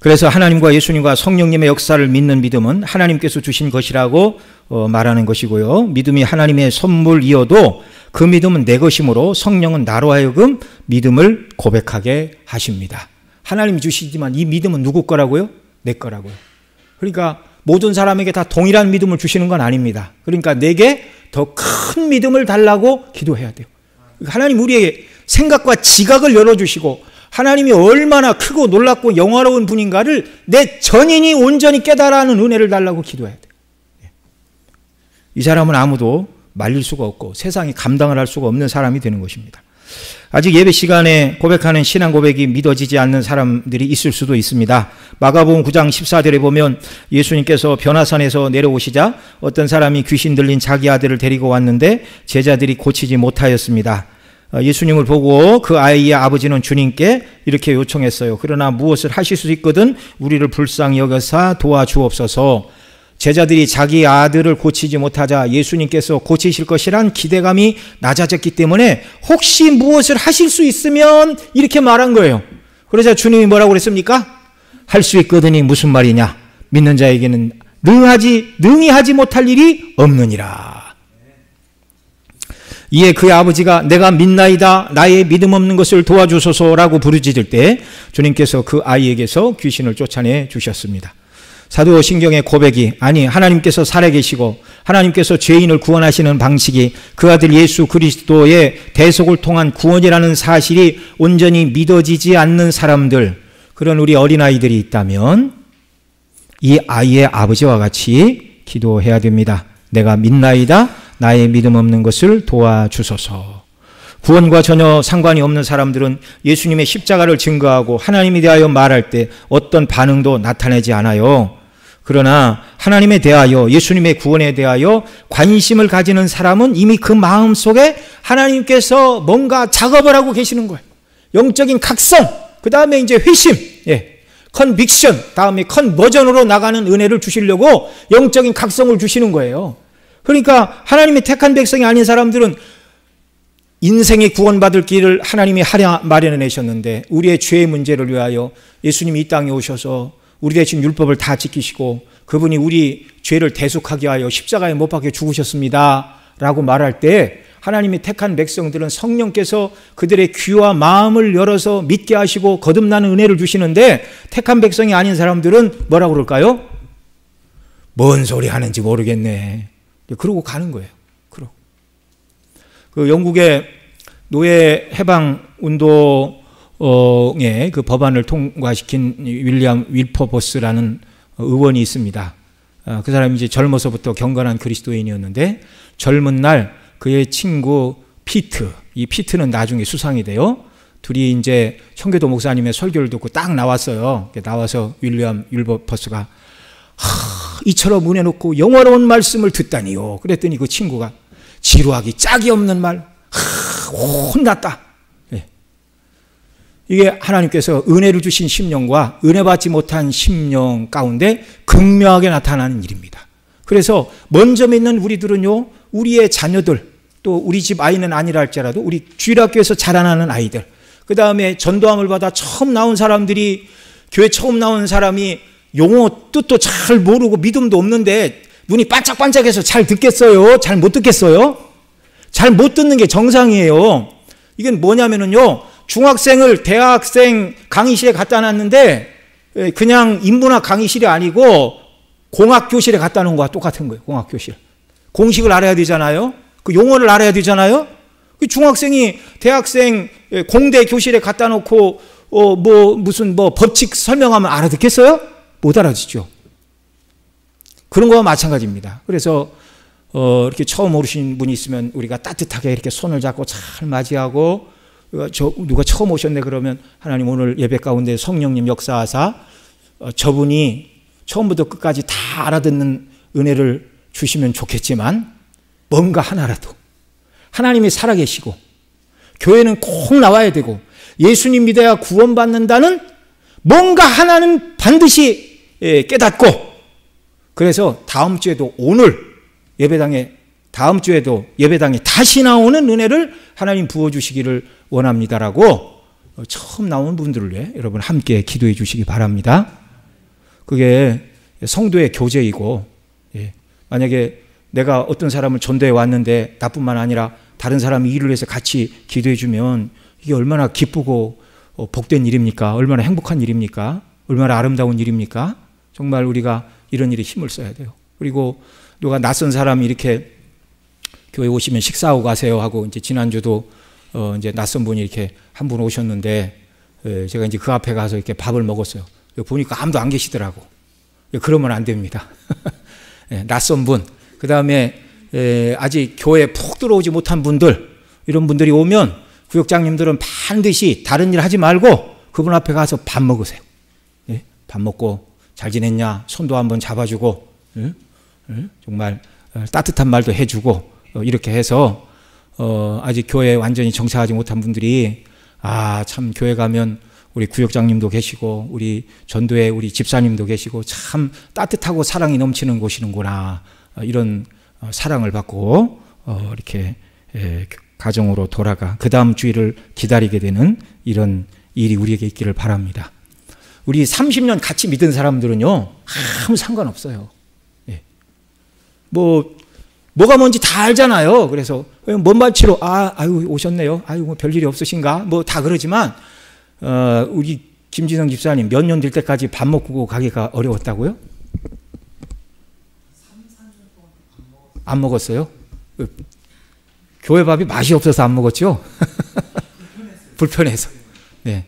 그래서 하나님과 예수님과 성령님의 역사를 믿는 믿음은 하나님께서 주신 것이라고 말하는 것이고요. 믿음이 하나님의 선물이어도 그 믿음은 내 것이므로 성령은 나로 하여금 믿음을 고백하게 하십니다. 하나님이 주시지만 이 믿음은 누구 거라고요? 내 거라고요. 그러니까 모든 사람에게 다 동일한 믿음을 주시는 건 아닙니다. 그러니까 내게 더 큰 믿음을 달라고 기도해야 돼요. 하나님 우리의 생각과 지각을 열어주시고 하나님이 얼마나 크고 놀랍고 영화로운 분인가를 내 전인이 온전히 깨달아하는 은혜를 달라고 기도해야 돼요. 이 사람은 아무도 말릴 수가 없고 세상이 감당을 할 수가 없는 사람이 되는 것입니다. 아직 예배 시간에 고백하는 신앙 고백이 믿어지지 않는 사람들이 있을 수도 있습니다. 마가복음 9장 14절에 보면 예수님께서 변화산에서 내려오시자 어떤 사람이 귀신 들린 자기 아들을 데리고 왔는데 제자들이 고치지 못하였습니다. 예수님을 보고 그 아이의 아버지는 주님께 이렇게 요청했어요. 그러나 무엇을 하실 수 있거든 우리를 불쌍히 여겨사 도와주옵소서. 제자들이 자기 아들을 고치지 못하자 예수님께서 고치실 것이란 기대감이 낮아졌기 때문에 혹시 무엇을 하실 수 있으면 이렇게 말한 거예요. 그러자 주님이 뭐라고 그랬습니까? 할 수 있거든이 무슨 말이냐? 믿는 자에게는 능히 하지 못할 일이 없느니라. 이에 그의 아버지가 내가 믿나이다 나의 믿음 없는 것을 도와주소서라고 부르짖을 때 주님께서 그 아이에게서 귀신을 쫓아내 주셨습니다. 사도신경의 고백이 하나님께서 살아계시고 하나님께서 죄인을 구원하시는 방식이 그 아들 예수 그리스도의 대속을 통한 구원이라는 사실이 온전히 믿어지지 않는 사람들, 그런 우리 어린아이들이 있다면 이 아이의 아버지와 같이 기도해야 됩니다. 내가 믿나이다 나의 믿음 없는 것을 도와주소서. 구원과 전혀 상관이 없는 사람들은 예수님의 십자가를 증거하고 하나님에 대하여 말할 때 어떤 반응도 나타내지 않아요. 그러나 하나님에 대하여 예수님의 구원에 대하여 관심을 가지는 사람은 이미 그 마음속에 하나님께서 뭔가 작업을 하고 계시는 거예요. 영적인 각성, 그 다음에 이제 회심, 컨빅션, 다음에 컨버전으로 나가는 은혜를 주시려고 영적인 각성을 주시는 거예요. 그러니까 하나님의 택한 백성이 아닌 사람들은 인생의 구원받을 길을 하나님이 마련해 내셨는데 우리의 죄의 문제를 위하여 예수님이 이 땅에 오셔서 우리 대신 율법을 다 지키시고 그분이 우리 죄를 대속하기 위하여 십자가에 못 박혀 죽으셨습니다 라고 말할 때 하나님이 택한 백성들은 성령께서 그들의 귀와 마음을 열어서 믿게 하시고 거듭나는 은혜를 주시는데 택한 백성이 아닌 사람들은 뭐라고 그럴까요? 뭔 소리 하는지 모르겠네. 그러고 가는 거예요. 그 영국의 노예 해방 운동의 그 법안을 통과시킨 윌리엄 윌퍼버스라는 의원이 있습니다. 그 사람이 이제 젊어서부터 경건한 그리스도인이었는데 젊은 날 그의 친구 피트, 이 피트는 나중에 수상이 돼요. 둘이 이제 청교도 목사님의 설교를 듣고 딱 나왔어요. 나와서 윌리엄 윌버퍼스가 이처럼 은혜 놓고 영화로운 말씀을 듣다니요. 그랬더니 그 친구가 지루하기 짝이 없는 말, 혼났다. 이게 하나님께서 은혜를 주신 심령과 은혜 받지 못한 심령 가운데 극명하게 나타나는 일입니다. 그래서 먼저 믿는 우리들은요, 우리의 자녀들, 또 우리 집 아이는 아니라 할지라도 우리 주일학교에서 자라나는 아이들, 그 다음에 전도함을 받아 처음 나온 사람들이, 교회 처음 나온 사람이 용어 뜻도 잘 모르고 믿음도 없는데 눈이 반짝반짝해서 잘 듣겠어요? 잘 못 듣겠어요? 잘 못 듣는 게 정상이에요. 이건 뭐냐면요, 중학생을 대학생 강의실에 갖다 놨는데 그냥 인문학 강의실이 아니고 공학교실에 갖다 놓은 거와 똑같은 거예요. 공학교실. 공식을 알아야 되잖아요. 그 용어를 알아야 되잖아요. 그 중학생이 대학생 공대 교실에 갖다 놓고 무슨 법칙 설명하면 알아듣겠어요? 못 알아듣죠. 그런 거와 마찬가지입니다. 그래서 이렇게 처음 오신 분이 있으면 우리가 따뜻하게 이렇게 손을 잡고 잘 맞이하고, 누가 처음 오셨네 그러면 하나님 오늘 예배 가운데 성령님 역사하사 저분이 처음부터 끝까지 다 알아듣는 은혜를 주시면 좋겠지만, 뭔가 하나라도 하나님이 살아계시고 교회는 꼭 나와야 되고 예수님 믿어야 구원받는다는 뭔가 하나는 반드시 깨닫고, 그래서 다음 주에도 다음 주에도 예배당에 다시 나오는 은혜를 하나님 부어주시기를 원합니다라고 처음 나온 분들을 위해 여러분 함께 기도해 주시기 바랍니다. 그게 성도의 교제이고, 만약에 내가 어떤 사람을 전도해 왔는데 나뿐만 아니라 다른 사람이 일을 해서 같이 기도해 주면 이게 얼마나 기쁘고 복된 일입니까? 얼마나 행복한 일입니까? 얼마나 아름다운 일입니까? 정말 우리가 이런 일에 힘을 써야 돼요. 그리고 누가 낯선 사람이 이렇게 교회 오시면 식사하고 가세요 하고, 이제 지난주도 이제 낯선 분이 이렇게 한 분 오셨는데 제가 이제 그 앞에 가서 이렇게 밥을 먹었어요. 보니까 아무도 안 계시더라고. 그러면 안 됩니다. 낯선 분, 그 다음에 아직 교회에 푹 들어오지 못한 분들, 이런 분들이 오면 구역장님들은 반드시 다른 일 하지 말고 그분 앞에 가서 밥 먹으세요. 밥 먹고 잘 지냈냐 손도 한번 잡아주고, 정말 따뜻한 말도 해주고, 이렇게 해서 아직 교회에 완전히 정착하지 못한 분들이 참 교회 가면 우리 구역장님도 계시고 우리 전도회 우리 집사님도 계시고 참 따뜻하고 사랑이 넘치는 곳이는구나, 이런 사랑을 받고 이렇게 가정으로 돌아가 그 다음 주일을 기다리게 되는 이런 일이 우리에게 있기를 바랍니다. 우리 30년 같이 믿은 사람들은요 아무 상관없어요. 뭐가 뭔지 다 알잖아요. 그래서 먼발치로 아유 오셨네요. 아유 뭐 별일이 없으신가? 뭐 다 그러지만 우리 김진성 집사님 몇 년 될 때까지 밥 먹고 가기가 어려웠다고요? 안 먹었어요? 교회 밥이 맛이 없어서 안 먹었죠? 불편해서. 네,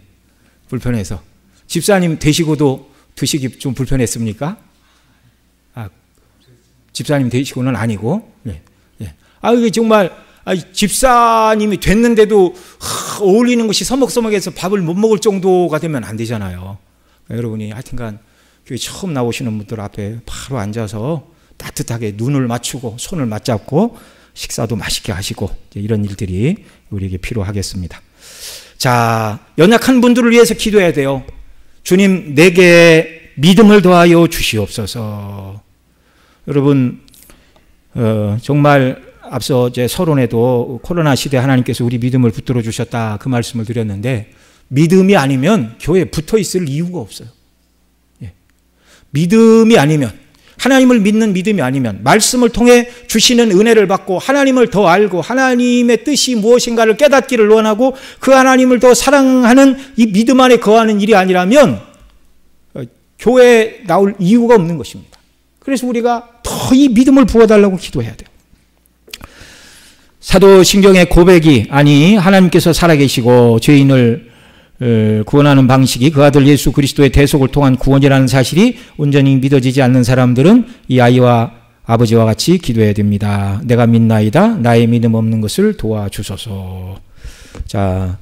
불편해서. 집사님 되시고도 드시기 좀 불편했습니까? 집사님 되시고는 아니고. 네. 네. 이게 정말 집사님이 됐는데도 어울리는 것이 서먹서먹해서 밥을 못 먹을 정도가 되면 안 되잖아요. 그러니까 여러분이 하여튼간 교회 처음 나오시는 분들 앞에 바로 앉아서 따뜻하게 눈을 맞추고 손을 맞잡고 식사도 맛있게 하시고, 이런 일들이 우리에게 필요하겠습니다. 자, 연약한 분들을 위해서 기도해야 돼요. 주님 내게 믿음을 더하여 주시옵소서. 여러분 정말 앞서 제 서론에도 코로나 시대 하나님께서 우리 믿음을 붙들어 주셨다 그 말씀을 드렸는데, 믿음이 아니면 교회에 붙어 있을 이유가 없어요. 믿음이 아니면, 하나님을 믿는 믿음이 아니면, 말씀을 통해 주시는 은혜를 받고 하나님을 더 알고 하나님의 뜻이 무엇인가를 깨닫기를 원하고 그 하나님을 더 사랑하는 이 믿음 안에 거하는 일이 아니라면 교회에 나올 이유가 없는 것입니다. 그래서 우리가 더 이 믿음을 부어달라고 기도해야 돼요. 사도신경의 고백이, 하나님께서 살아계시고 죄인을 구원하는 방식이 그 아들 예수 그리스도의 대속을 통한 구원이라는 사실이 온전히 믿어지지 않는 사람들은 이 아이와 아버지와 같이 기도해야 됩니다. 내가 믿나이다. 나의 믿음 없는 것을 도와주소서. 자,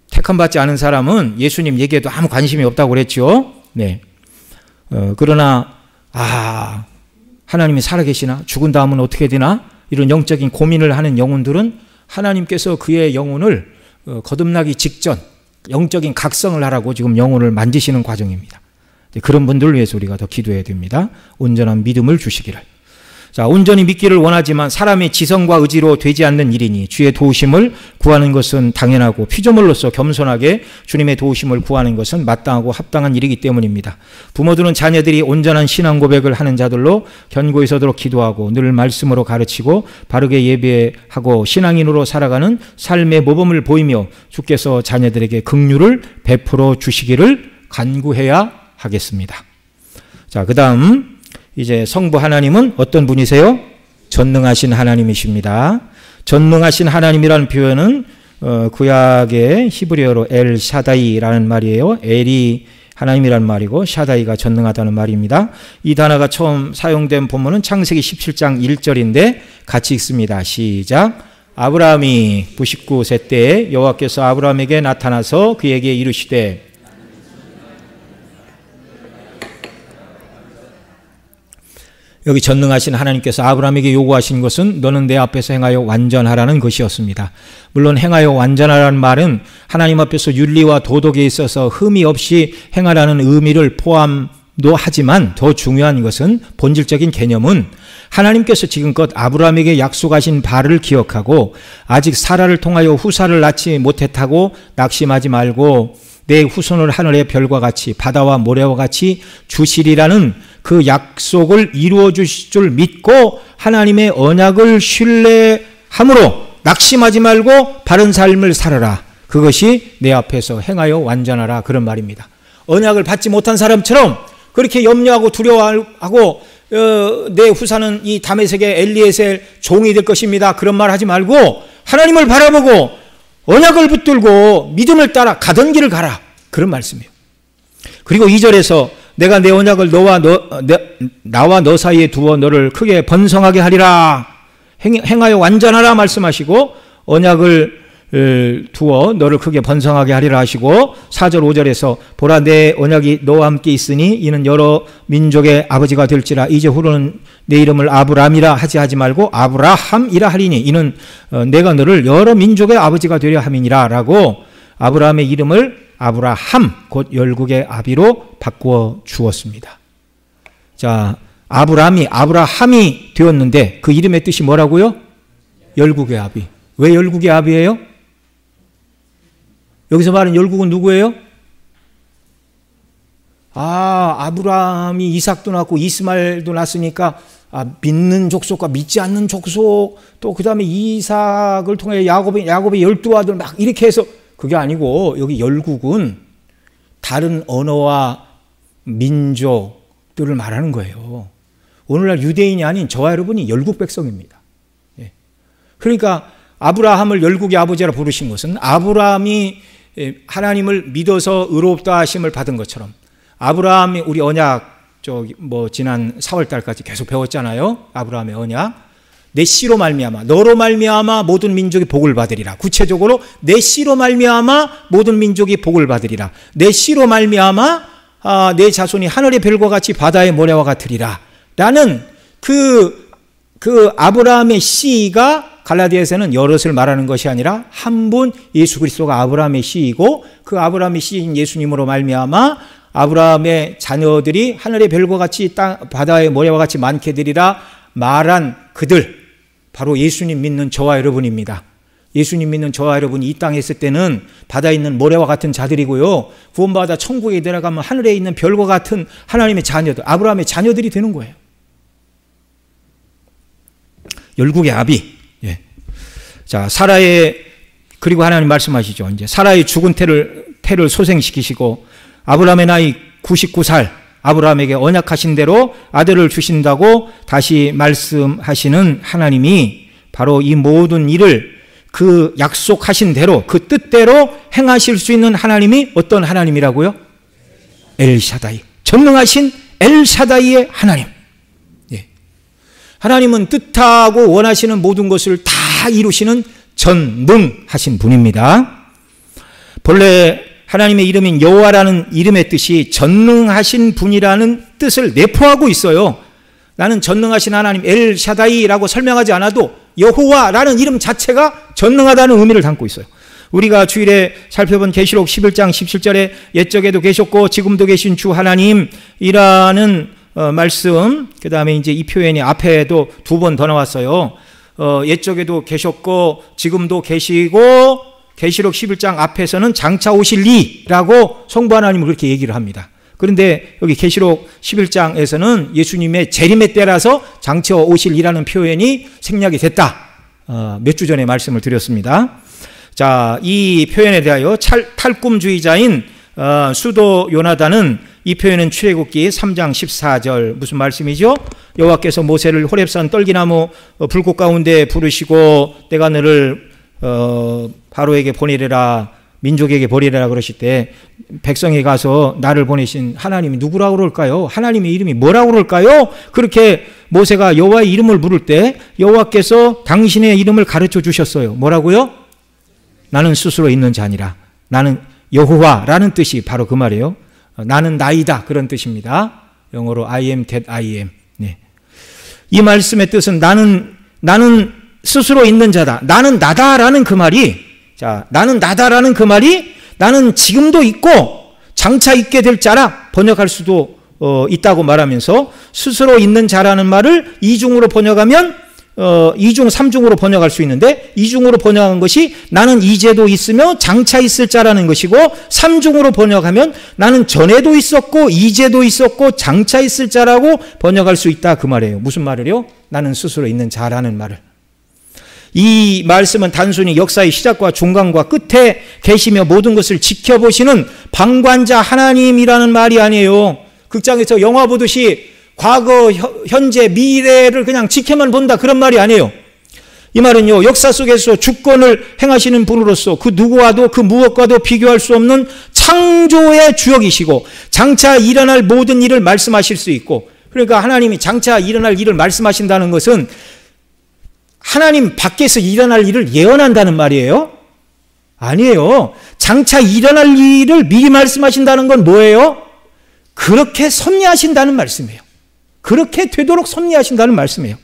택함받지 않은 사람은 예수님 얘기에도 아무 관심이 없다고 그랬죠. 네. 그러나 하나님이 살아계시나? 죽은 다음은 어떻게 되나? 이런 영적인 고민을 하는 영혼들은 하나님께서 그의 영혼을 거듭나기 직전 영적인 각성을 하라고 지금 영혼을 만지시는 과정입니다. 그런 분들을 위해서 우리가 더 기도해야 됩니다. 온전한 믿음을 주시기를. 자, 온전히 믿기를 원하지만 사람의 지성과 의지로 되지 않는 일이니 주의 도우심을 구하는 것은 당연하고 피조물로서 겸손하게 주님의 도우심을 구하는 것은 마땅하고 합당한 일이기 때문입니다. 부모들은 자녀들이 온전한 신앙 고백을 하는 자들로 견고히 서도록 기도하고 늘 말씀으로 가르치고 바르게 예배하고 신앙인으로 살아가는 삶의 모범을 보이며 주께서 자녀들에게 긍휼을 베풀어 주시기를 간구해야 하겠습니다. 자, 그 다음 이제 성부 하나님은 어떤 분이세요? 전능하신 하나님이십니다. 전능하신 하나님이라는 표현은 구약의 히브리어로 엘 샤다이라는 말이에요. 엘이 하나님이라는 말이고 샤다이가 전능하다는 말입니다. 이 단어가 처음 사용된 본문은 창세기 17장 1절인데 같이 읽습니다. 시작. 아브라함이 99세 때에 여호와께서 아브라함에게 나타나서 그에게 이르시되 여기 전능하신 하나님께서 아브라함에게 요구하신 것은 너는 내 앞에서 행하여 완전하라는 것이었습니다. 물론 행하여 완전하라는 말은 하나님 앞에서 윤리와 도덕에 있어서 흠이 없이 행하라는 의미를 포함도 하지만 더 중요한 것은 본질적인 개념은 하나님께서 지금껏 아브라함에게 약속하신 바를 기억하고 아직 사라를 통하여 후사를 낳지 못했다고 낙심하지 말고 내 후손을 하늘의 별과 같이 바다와 모래와 같이 주시리라는 그 약속을 이루어 주실 줄 믿고 하나님의 언약을 신뢰함으로 낙심하지 말고 바른 삶을 살아라. 그것이 내 앞에서 행하여 완전하라. 그런 말입니다. 언약을 받지 못한 사람처럼 그렇게 염려하고 두려워하고 내 후사는 이 다메섹의 엘리에셀 종이 될 것입니다. 그런 말 하지 말고 하나님을 바라보고 언약을 붙들고 믿음을 따라 가던 길을 가라. 그런 말씀이에요. 그리고 2절에서 내가 내 언약을 나와 너 사이에 두어 너를 크게 번성하게 하리라. 행하여 완전하라 말씀하시고 언약을 두어 너를 크게 번성하게 하리라 하시고 4절 5절에서 보라 내 언약이 너와 함께 있으니 이는 여러 민족의 아버지가 될지라 이제 후로는 내 이름을 아브람이라 하지 말고 아브라함이라 하리니 이는 내가 너를 여러 민족의 아버지가 되려 함이니라 라고 아브라함의 이름을 아브라함 곧 열국의 아비로 바꾸어 주었습니다. 자, 아브라함이 되었는데 그 이름의 뜻이 뭐라고요? 열국의 아비. 왜 열국의 아비예요? 여기서 말하는 열국은 누구예요? 아브라함이 이삭도 낳고 이스마엘도 낳았으니까 믿는 족속과 믿지 않는 족속 또 그 다음에 이삭을 통해 야곱의 12아들 막 이렇게 해서 그게 아니고 여기 열국은 다른 언어와 민족들을 말하는 거예요. 오늘날 유대인이 아닌 저와 여러분이 열국 백성입니다. 그러니까 아브라함을 열국의 아버지라 부르신 것은 아브라함이 하나님을 믿어서 의롭다 하심을 받은 것처럼 아브라함이 우리 언약 지난 4월 달까지 계속 배웠잖아요. 아브라함의 언약. 내 씨로 말미암아 너로 말미암아 모든 민족이 복을 받으리라. 구체적으로 내 씨로 말미암아 모든 민족이 복을 받으리라. 내 씨로 말미암아 내 자손이 하늘의 별과 같이 바다의 모래와 같으리라. 라는 그 아브라함의 씨가 갈라디아에서는 여럿을 말하는 것이 아니라 한 분 예수 그리스도가 아브라함의 씨이고 그 아브라함의 씨인 예수님으로 말미암아 아브라함의 자녀들이 하늘의 별과 같이 바다의 모래와 같이 많게 되리라 말한 그들 바로 예수님 믿는 저와 여러분입니다. 예수님 믿는 저와 여러분이 이 땅에 있을 때는 바다에 있는 모래와 같은 자들이고요. 구원받아 천국에 들어가면 하늘에 있는 별과 같은 하나님의 자녀들, 아브라함의 자녀들이 되는 거예요. 열국의 아비. 자, 그리고 하나님 말씀하시죠. 이제 사라의 죽은 태를 소생시키시고 아브라함의 나이 99살 아브라함에게 언약하신 대로 아들을 주신다고 다시 말씀하시는 하나님이 바로 이 모든 일을 그 약속하신 대로 그 뜻대로 행하실 수 있는 하나님이 어떤 하나님이라고요? 엘샤다이. 전능하신 엘샤다이의 하나님. 하나님은 뜻하고 원하시는 모든 것을 다 이루시는 전능하신 분입니다. 본래 하나님의 이름인 여호와라는 이름의 뜻이 전능하신 분이라는 뜻을 내포하고 있어요. 나는 전능하신 하나님 엘샤다이라고 설명하지 않아도 여호와라는 이름 자체가 전능하다는 의미를 담고 있어요. 우리가 주일에 살펴본 계시록 11장 17절에 옛적에도 계셨고 지금도 계신 주 하나님이라는 말씀, 그 다음에 이제 이 표현이 앞에도 2번 더 나왔어요. 옛적에도 계셨고 지금도 계시고 계시록 11장 앞에서는 장차 오실 이라고 성부 하나님을 그렇게 얘기를 합니다. 그런데 여기 계시록 11장에서는 예수님의 재림의 때라서 장차 오실 이라는 표현이 생략이 됐다. 몇 주 전에 말씀을 드렸습니다. 자, 이 표현에 대하여 탈꿈주의자인 수도 요나단은 이 표현은 출애굽기 3장 14절 무슨 말씀이죠? 여호와께서 모세를 호렙산 떨기나무 불꽃 가운데 부르시고 내가 너를 바로에게 보내리라 민족에게 보내리라 그러실 때 백성에 가서 나를 보내신 하나님이 누구라고 그럴까요? 하나님의 이름이 뭐라고 그럴까요? 그렇게 모세가 여호와의 이름을 물을 때 여호와께서 당신의 이름을 가르쳐 주셨어요. 뭐라고요? 나는 스스로 있는 자니라. 나는 여호와라는 뜻이 바로 그 말이에요. 나는 나이다 그런 뜻입니다. 영어로 I am that I am. 네. 이 말씀의 뜻은 나는 스스로 있는 자다. 나는 나다라는 그 말이 나는 나다라는 그 말이 나는 지금도 있고 장차 있게 될 자라 번역할 수도 있다고 말하면서 스스로 있는 자라는 말을 이중으로 번역하면 이중, 삼중으로 번역할 수 있는데 이중으로 번역한 것이 나는 이제도 있으며 장차 있을 자라는 것이고 삼중으로 번역하면 나는 전에도 있었고 이제도 있었고 장차 있을 자라고 번역할 수 있다 그 말이에요. 무슨 말을요? 나는 스스로 있는 자라는 말을. 이 말씀은 단순히 역사의 시작과 중간과 끝에 계시며 모든 것을 지켜보시는 방관자 하나님이라는 말이 아니에요. 극장에서 영화 보듯이 과거, 현재, 미래를 그냥 지켜만 본다 그런 말이 아니에요. 이 말은요, 역사 속에서 주권을 행하시는 분으로서 그 누구와도 그 무엇과도 비교할 수 없는 창조의 주역이시고 장차 일어날 모든 일을 말씀하실 수 있고, 그러니까 하나님이 장차 일어날 일을 말씀하신다는 것은 하나님 밖에서 일어날 일을 예언한다는 말이에요? 아니에요. 장차 일어날 일을 미리 말씀하신다는 건 뭐예요? 그렇게 섭리하신다는 말씀이에요. 그렇게 되도록 섭리하신다는 말씀이에요.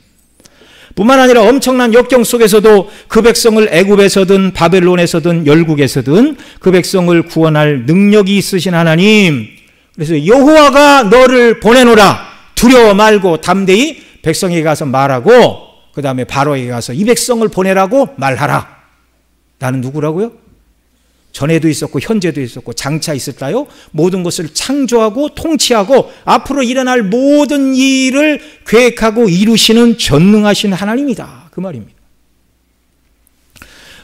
뿐만 아니라 엄청난 역경 속에서도 그 백성을 애굽에서든 바벨론에서든 열국에서든 그 백성을 구원할 능력이 있으신 하나님. 그래서 여호와가 너를 보내노라. 두려워 말고 담대히 백성에게 가서 말하고 그 다음에 바로에게 가서 이 백성을 보내라고 말하라. 나는 누구라고요? 전에도 있었고 현재도 있었고 장차 있을까요? 모든 것을 창조하고 통치하고 앞으로 일어날 모든 일을 계획하고 이루시는 전능하신 하나님이다 그 말입니다.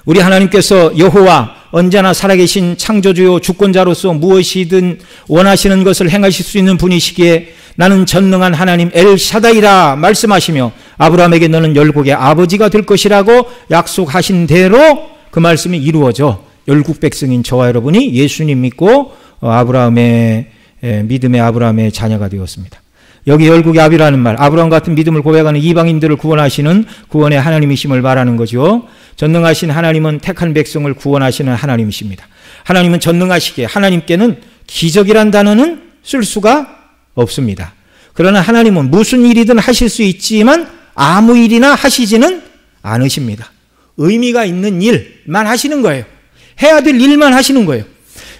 우리 하나님께서 여호와 언제나 살아계신 창조주요 주권자로서 무엇이든 원하시는 것을 행하실 수 있는 분이시기에 나는 전능한 하나님 엘샤다이라 말씀하시며 아브라함에게 너는 열국의 아버지가 될 것이라고 약속하신 대로 그 말씀이 이루어져 열국 백성인 저와 여러분이 예수님 믿고 아브라함의 믿음의 아브라함의 자녀가 되었습니다. 여기 열국의 아비라는 말, 아브라함 같은 믿음을 고백하는 이방인들을 구원하시는 구원의 하나님이심을 말하는 거죠. 전능하신 하나님은 택한 백성을 구원하시는 하나님이십니다. 하나님은 전능하시기에 하나님께는 기적이란 단어는 쓸 수가 없습니다. 그러나 하나님은 무슨 일이든 하실 수 있지만 아무 일이나 하시지는 않으십니다. 의미가 있는 일만 하시는 거예요. 해야 될 일만 하시는 거예요.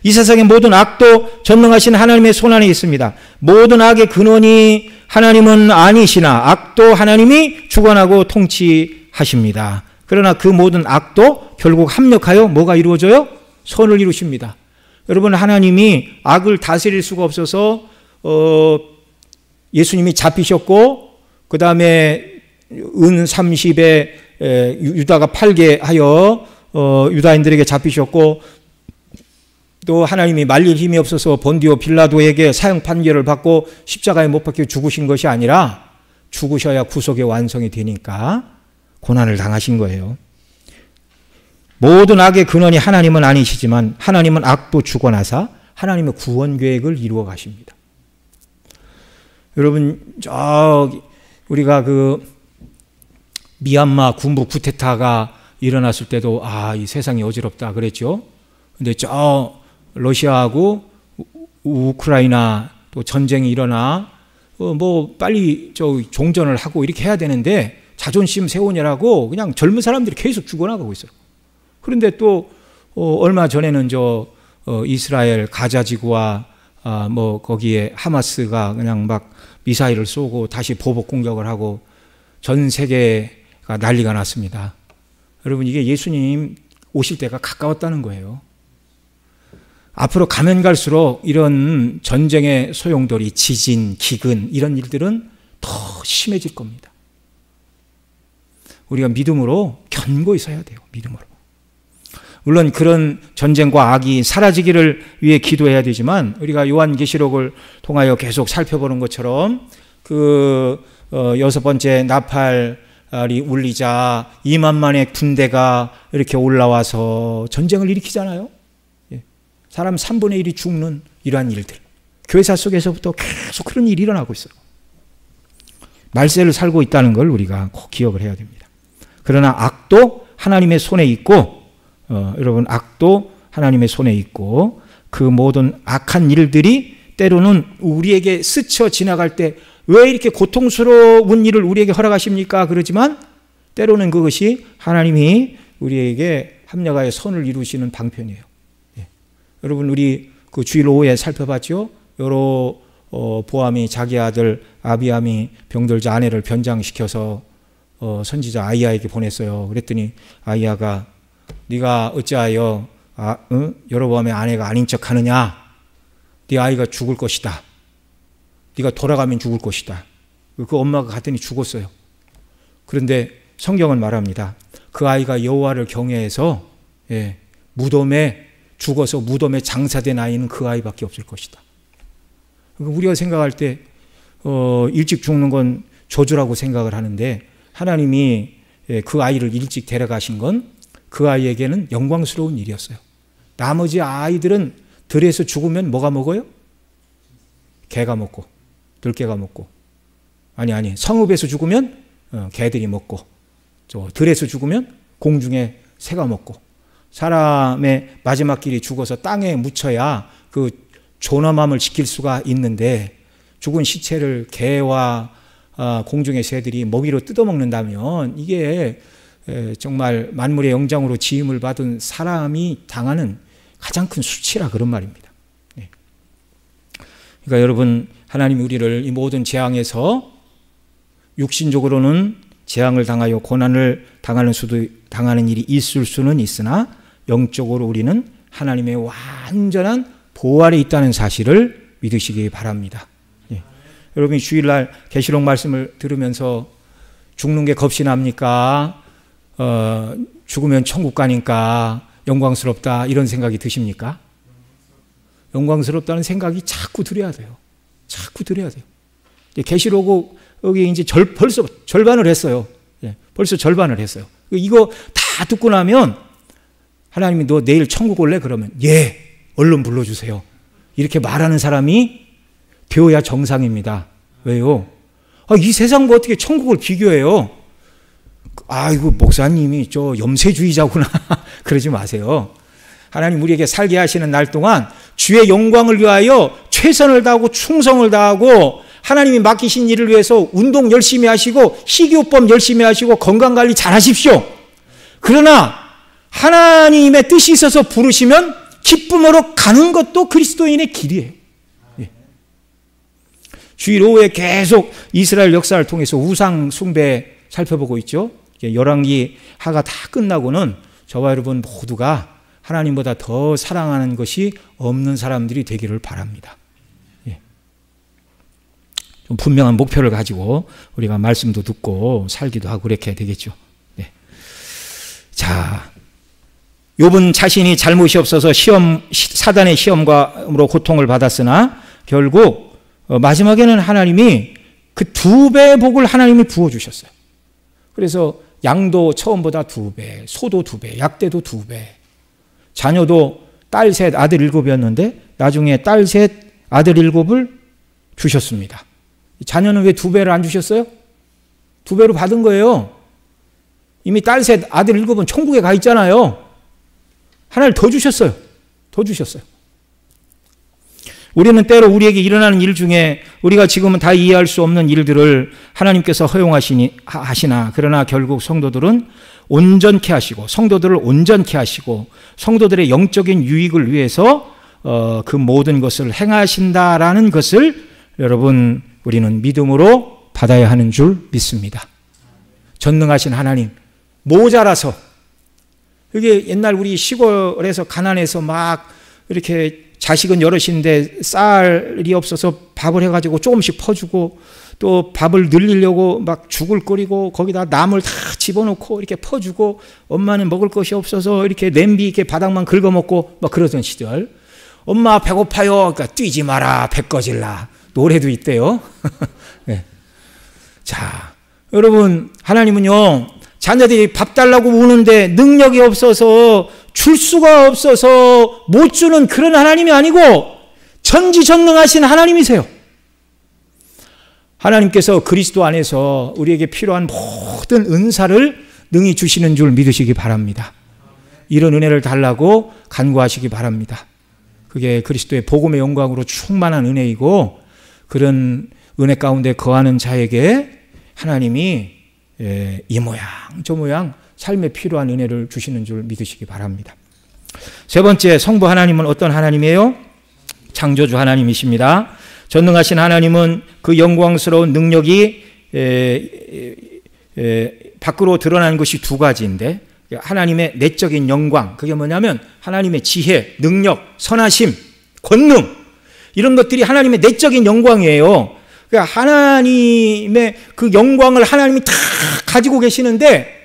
이 세상의 모든 악도 전능하신 하나님의 손안에 있습니다. 모든 악의 근원이 하나님은 아니시나 악도 하나님이 주관하고 통치하십니다. 그러나 그 모든 악도 결국 합력하여 뭐가 이루어져요? 선을 이루십니다. 여러분, 하나님이 악을 다스릴 수가 없어서 예수님이 잡히셨고 그 다음에 은 30에 유다가 팔게 하여 유다인들에게 잡히셨고 또 하나님이 말릴 힘이 없어서 본디오 빌라도에게 사형 판결을 받고 십자가에 못 박혀 죽으신 것이 아니라 죽으셔야 구속의 완성이 되니까 고난을 당하신 거예요. 모든 악의 근원이 하나님은 아니시지만 하나님은 악도 주관하사 하나님의 구원 계획을 이루어 가십니다. 여러분, 우리가 그 미얀마 군부 쿠데타가 일어났을 때도 이 세상이 어지럽다 그랬죠. 근데 러시아하고 우크라이나 또 전쟁이 일어나 빨리 종전을 하고 이렇게 해야 되는데 자존심 세우느라고 그냥 젊은 사람들이 계속 죽어나가고 있어요. 그런데 또 얼마 전에는 이스라엘 가자지구와 거기에 하마스가 그냥 막 미사일을 쏘고 다시 보복 공격을 하고 전 세계가 난리가 났습니다. 여러분, 이게 예수님 오실 때가 가까웠다는 거예요. 앞으로 가면 갈수록 이런 전쟁의 소용돌이, 지진, 기근 이런 일들은 더 심해질 겁니다. 우리가 믿음으로 견고히 서야 돼요. 믿음으로. 물론 그런 전쟁과 악이 사라지기를 위해 기도해야 되지만 우리가 요한계시록을 통하여 계속 살펴보는 것처럼 여섯 번째 나팔이 울리자 2만만의 군대가 이렇게 올라와서 전쟁을 일으키잖아요. 사람 3분의 1이 죽는 이러한 일들. 교회사 속에서부터 계속 그런 일이 일어나고 있어요. 말세를 살고 있다는 걸 우리가 꼭 기억을 해야 됩니다. 그러나 악도 하나님의 손에 있고 여러분 악도 하나님의 손에 있고 그 모든 악한 일들이 때로는 우리에게 스쳐 지나갈 때 왜 이렇게 고통스러운 일을 우리에게 허락하십니까? 그러지만 때로는 그것이 하나님이 우리에게 합력하여 선을 이루시는 방편이에요. 예. 여러분 우리 그 주일 오후에 살펴봤죠? 여러 보암이 자기 아들 아비암이 병들자 아내를 변장시켜서 선지자 아이야에게 보냈어요. 그랬더니 아이야가 네가 어찌하여 여로보암의 아내가 아닌 척하느냐? 네 아이가 죽을 것이다. 네가 돌아가면 죽을 것이다. 그 엄마가 갔더니 죽었어요. 그런데 성경은 말합니다. 그 아이가 여호와를 경외해서 무덤에 죽어서 무덤에 장사된 아이는 그 아이밖에 없을 것이다. 우리가 생각할 때 일찍 죽는 건 저주라고 생각을 하는데 하나님이 그 아이를 일찍 데려가신 건 그 아이에게는 영광스러운 일이었어요. 나머지 아이들은 들에서 죽으면 뭐가 먹어요? 개가 먹고 들개가 먹고 아니 성읍에서 죽으면 개들이 먹고 들에서 죽으면 공중에 새가 먹고 사람의 마지막 길이 죽어서 땅에 묻혀야 그 존엄함을 지킬 수가 있는데 죽은 시체를 개와 공중의 새들이 먹이로 뜯어먹는다면 이게 정말 만물의 영장으로 지음을 받은 사람이 당하는 가장 큰 수치라 그런 말입니다. 그러니까 여러분 하나님이 우리를 이 모든 재앙에서 육신적으로는 재앙을 당하여 고난을 당하는 일이 있을 수는 있으나 영적으로 우리는 하나님의 완전한 보호 아래 있다는 사실을 믿으시기 바랍니다. 여러분이 주일날 계시록 말씀을 들으면서 죽는 게 겁이 납니까? 죽으면 천국 가니까 영광스럽다 이런 생각이 드십니까? 영광스럽다는 생각이 자꾸 들어야 돼요. 자꾸 들어야 돼요. 계시록 여기 이제 벌써 절반을 했어요. 벌써 절반을 했어요. 이거 다 듣고 나면 하나님이 너 내일 천국 올래? 그러면 예, 얼른 불러주세요. 이렇게 말하는 사람이 되어야 정상입니다. 왜요? 이 세상과 어떻게 천국을 비교해요? 아이고 목사님이 저 염세주의자구나. 그러지 마세요. 하나님 우리에게 살게 하시는 날 동안 주의 영광을 위하여 최선을 다하고 충성을 다하고 하나님이 맡기신 일을 위해서 운동 열심히 하시고 식이요법 열심히 하시고 건강관리 잘 하십시오. 그러나 하나님의 뜻이 있어서 부르시면 기쁨으로 가는 것도 그리스도인의 길이에요. 주일 오후에 계속 이스라엘 역사를 통해서 우상 숭배 살펴보고 있죠. 열왕기 하가 다 끝나고는 저와 여러분 모두가 하나님보다 더 사랑하는 것이 없는 사람들이 되기를 바랍니다. 좀 분명한 목표를 가지고 우리가 말씀도 듣고 살기도 하고 그렇게 되겠죠. 자, 욥은 자신이 잘못이 없어서 사단의 시험으로 고통을 받았으나 결국 마지막에는 하나님이 그 2배의 복을 하나님이 부어주셨어요. 그래서 양도 처음보다 2배, 소도 2배, 약대도 2배, 자녀도 딸 셋, 아들 7이었는데 나중에 딸 셋, 아들 7을 주셨습니다. 자녀는 왜 2배를 안 주셨어요? 2배로 받은 거예요. 이미 딸 셋, 아들 7은 천국에 가 있잖아요. 하나를 더 주셨어요. 더 주셨어요. 우리는 때로 우리에게 일어나는 일 중에 우리가 지금은 다 이해할 수 없는 일들을 하나님께서 허용하시나 그러나 결국 성도들은 온전케 하시고 성도들을 온전케 하시고 성도들의 영적인 유익을 위해서 그 모든 것을 행하신다라는 것을 여러분 우리는 믿음으로 받아야 하는 줄 믿습니다. 전능하신 하나님 모자라서 이게 옛날 우리 시골에서 가난해서 막 이렇게 자식은 여럿인데 쌀이 없어서 밥을 해가지고 조금씩 퍼주고 또 밥을 늘리려고 막 죽을 끓이고 거기다 나물 다 집어넣고 이렇게 퍼주고 엄마는 먹을 것이 없어서 이렇게 냄비 이렇게 바닥만 긁어먹고 막 그러던 시절 엄마 배고파요. 그러니까 뛰지 마라 배 꺼질라 노래도 있대요. 네. 자, 여러분 하나님은요 자녀들이 밥 달라고 우는데 능력이 없어서 줄 수가 없어서 못 주는 그런 하나님이 아니고 전지전능하신 하나님이세요. 하나님께서 그리스도 안에서 우리에게 필요한 모든 은사를 능히 주시는 줄 믿으시기 바랍니다. 이런 은혜를 달라고 간구하시기 바랍니다. 그게 그리스도의 복음의 영광으로 충만한 은혜이고 그런 은혜 가운데 거하는 자에게 하나님이 이 모양 저 모양 삶에 필요한 은혜를 주시는 줄 믿으시기 바랍니다. 세 번째, 성부 하나님은 어떤 하나님이에요? 창조주 하나님이십니다. 전능하신 하나님은 그 영광스러운 능력이 밖으로 드러나는 것이 두 가지인데 하나님의 내적인 영광, 그게 뭐냐면 하나님의 지혜, 능력, 선하심, 권능 이런 것들이 하나님의 내적인 영광이에요. 그러니까 하나님의 그 영광을 하나님이 다 가지고 계시는데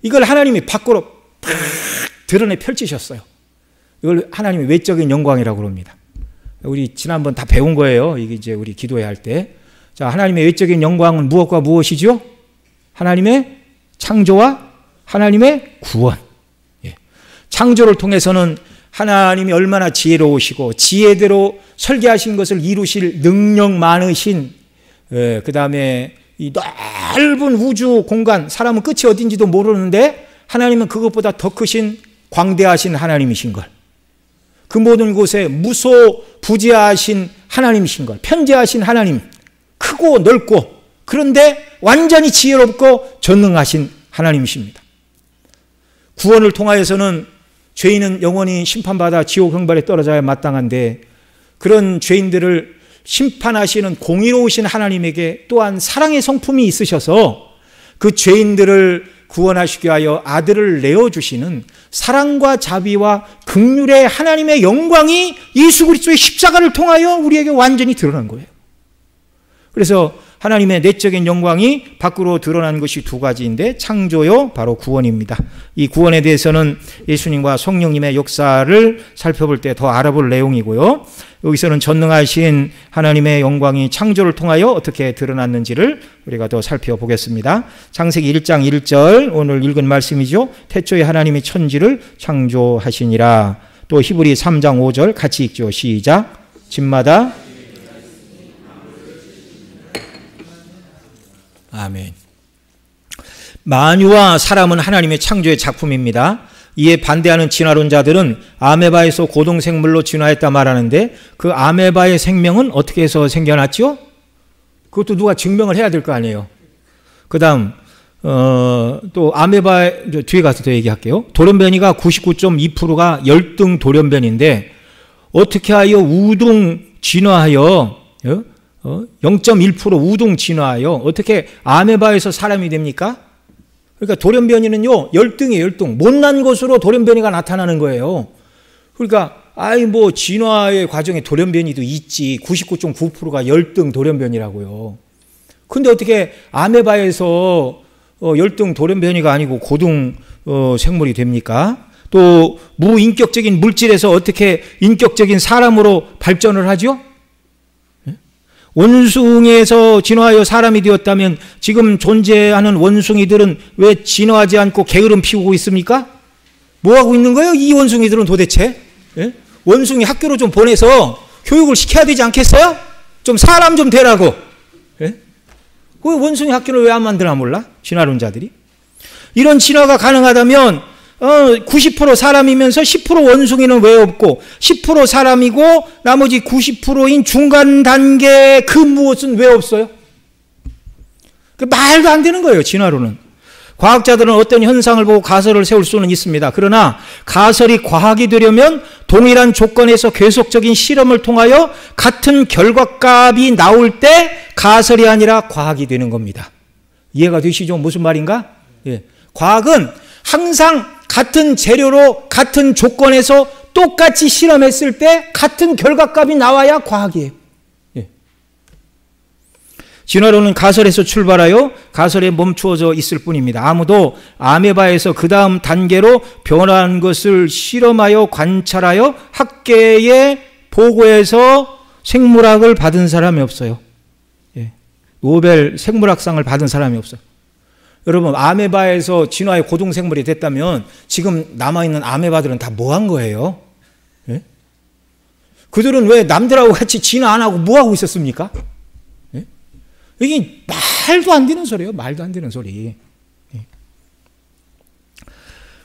이걸 하나님이 밖으로 팍 드러내 펼치셨어요. 이걸 하나님의 외적인 영광이라고 합니다. 우리 지난번 다 배운 거예요. 이게 이제 우리 기도회할 때. 자, 하나님의 외적인 영광은 무엇과 무엇이죠? 하나님의 창조와 하나님의 구원. 예. 창조를 통해서는 하나님이 얼마나 지혜로우시고 지혜대로 설계하신 것을 이루실 능력 많으신 그 다음에 이 넓은 우주 공간, 사람은 끝이 어딘지도 모르는데 하나님은 그것보다 더 크신 광대하신 하나님이신 걸, 그 모든 곳에 무소부지하신 하나님이신 걸, 편재하신 하나님, 크고 넓고 그런데 완전히 지혜롭고 전능하신 하나님이십니다. 구원을 통하여서는 죄인은 영원히 심판받아 지옥 형벌에 떨어져야 마땅한데 그런 죄인들을 심판하시는 공의로우신 하나님에게 또한 사랑의 성품이 있으셔서 그 죄인들을 구원하시기 위하여 아들을 내어주시는 사랑과 자비와 긍휼의 하나님의 영광이 예수 그리스도의 십자가를 통하여 우리에게 완전히 드러난 거예요. 그래서 하나님의 내적인 영광이 밖으로 드러난 것이 두 가지인데 창조요 바로 구원입니다. 이 구원에 대해서는 예수님과 성령님의 역사를 살펴볼 때 더 알아볼 내용이고요. 여기서는 전능하신 하나님의 영광이 창조를 통하여 어떻게 드러났는지를 우리가 더 살펴보겠습니다. 창세기 1장 1절 오늘 읽은 말씀이죠. 태초에 하나님이 천지를 창조하시니라. 또 히브리 3장 5절 같이 읽죠. 시작. 집마다 아멘. 만유와 사람은 하나님의 창조의 작품입니다. 이에 반대하는 진화론자들은 아메바에서 고동생물로 진화했다 말하는데 그 아메바의 생명은 어떻게 해서 생겨났죠? 그것도 누가 증명을 해야 될 거 아니에요. 그 다음 또 아메바 뒤에 가서 더 얘기할게요. 돌연변이가 99.2%가 열등 돌연변인데 어떻게 하여 우등 진화하여 0.1% 우등 진화하여 어떻게 아메바에서 사람이 됩니까? 그러니까 돌연변이는요 열등이에요. 열등. 못난 것으로 돌연변이가 나타나는 거예요. 그러니까 뭐 진화의 과정에 돌연변이도 있지. 99.9%가 열등 돌연변이라고요. 근데 어떻게 아메바에서 열등 돌연변이가 아니고 고등 생물이 됩니까? 또 무인격적인 물질에서 어떻게 인격적인 사람으로 발전을 하죠? 원숭이에서 진화하여 사람이 되었다면 지금 존재하는 원숭이들은 왜 진화하지 않고 게으름 피우고 있습니까? 뭐 하고 있는 거예요? 이 원숭이들은 도대체? 예? 원숭이 학교로 좀 보내서 교육을 시켜야 되지 않겠어요? 좀 사람 좀 되라고. 예? 그 원숭이 학교를 왜 안 만드나 몰라? 진화론자들이. 이런 진화가 가능하다면 90% 사람이면서 10% 원숭이는 왜 없고 10% 사람이고 나머지 90%인 중간 단계 그 무엇은 왜 없어요? 말도 안 되는 거예요. 진화론은. 과학자들은 어떤 현상을 보고 가설을 세울 수는 있습니다. 그러나 가설이 과학이 되려면 동일한 조건에서 계속적인 실험을 통하여 같은 결과값이 나올 때 가설이 아니라 과학이 되는 겁니다. 이해가 되시죠? 무슨 말인가? 예. 과학은 항상 같은 재료로 같은 조건에서 똑같이 실험했을 때 같은 결과값이 나와야 과학이에요. 예. 진화론은 가설에서 출발하여 가설에 멈추어져 있을 뿐입니다. 아무도 아메바에서 그 다음 단계로 변화한 것을 실험하여 관찰하여 학계에 보고해서 생물학을 받은 사람이 없어요. 예. 노벨 생물학상을 받은 사람이 없어요. 여러분, 아메바에서 진화의 고등생물이 됐다면 지금 남아있는 아메바들은 다 뭐 한 거예요? 예? 그들은 왜 남들하고 같이 진화 안 하고 뭐 하고 있었습니까? 예? 이게 말도 안 되는 소리예요. 말도 안 되는 소리. 예.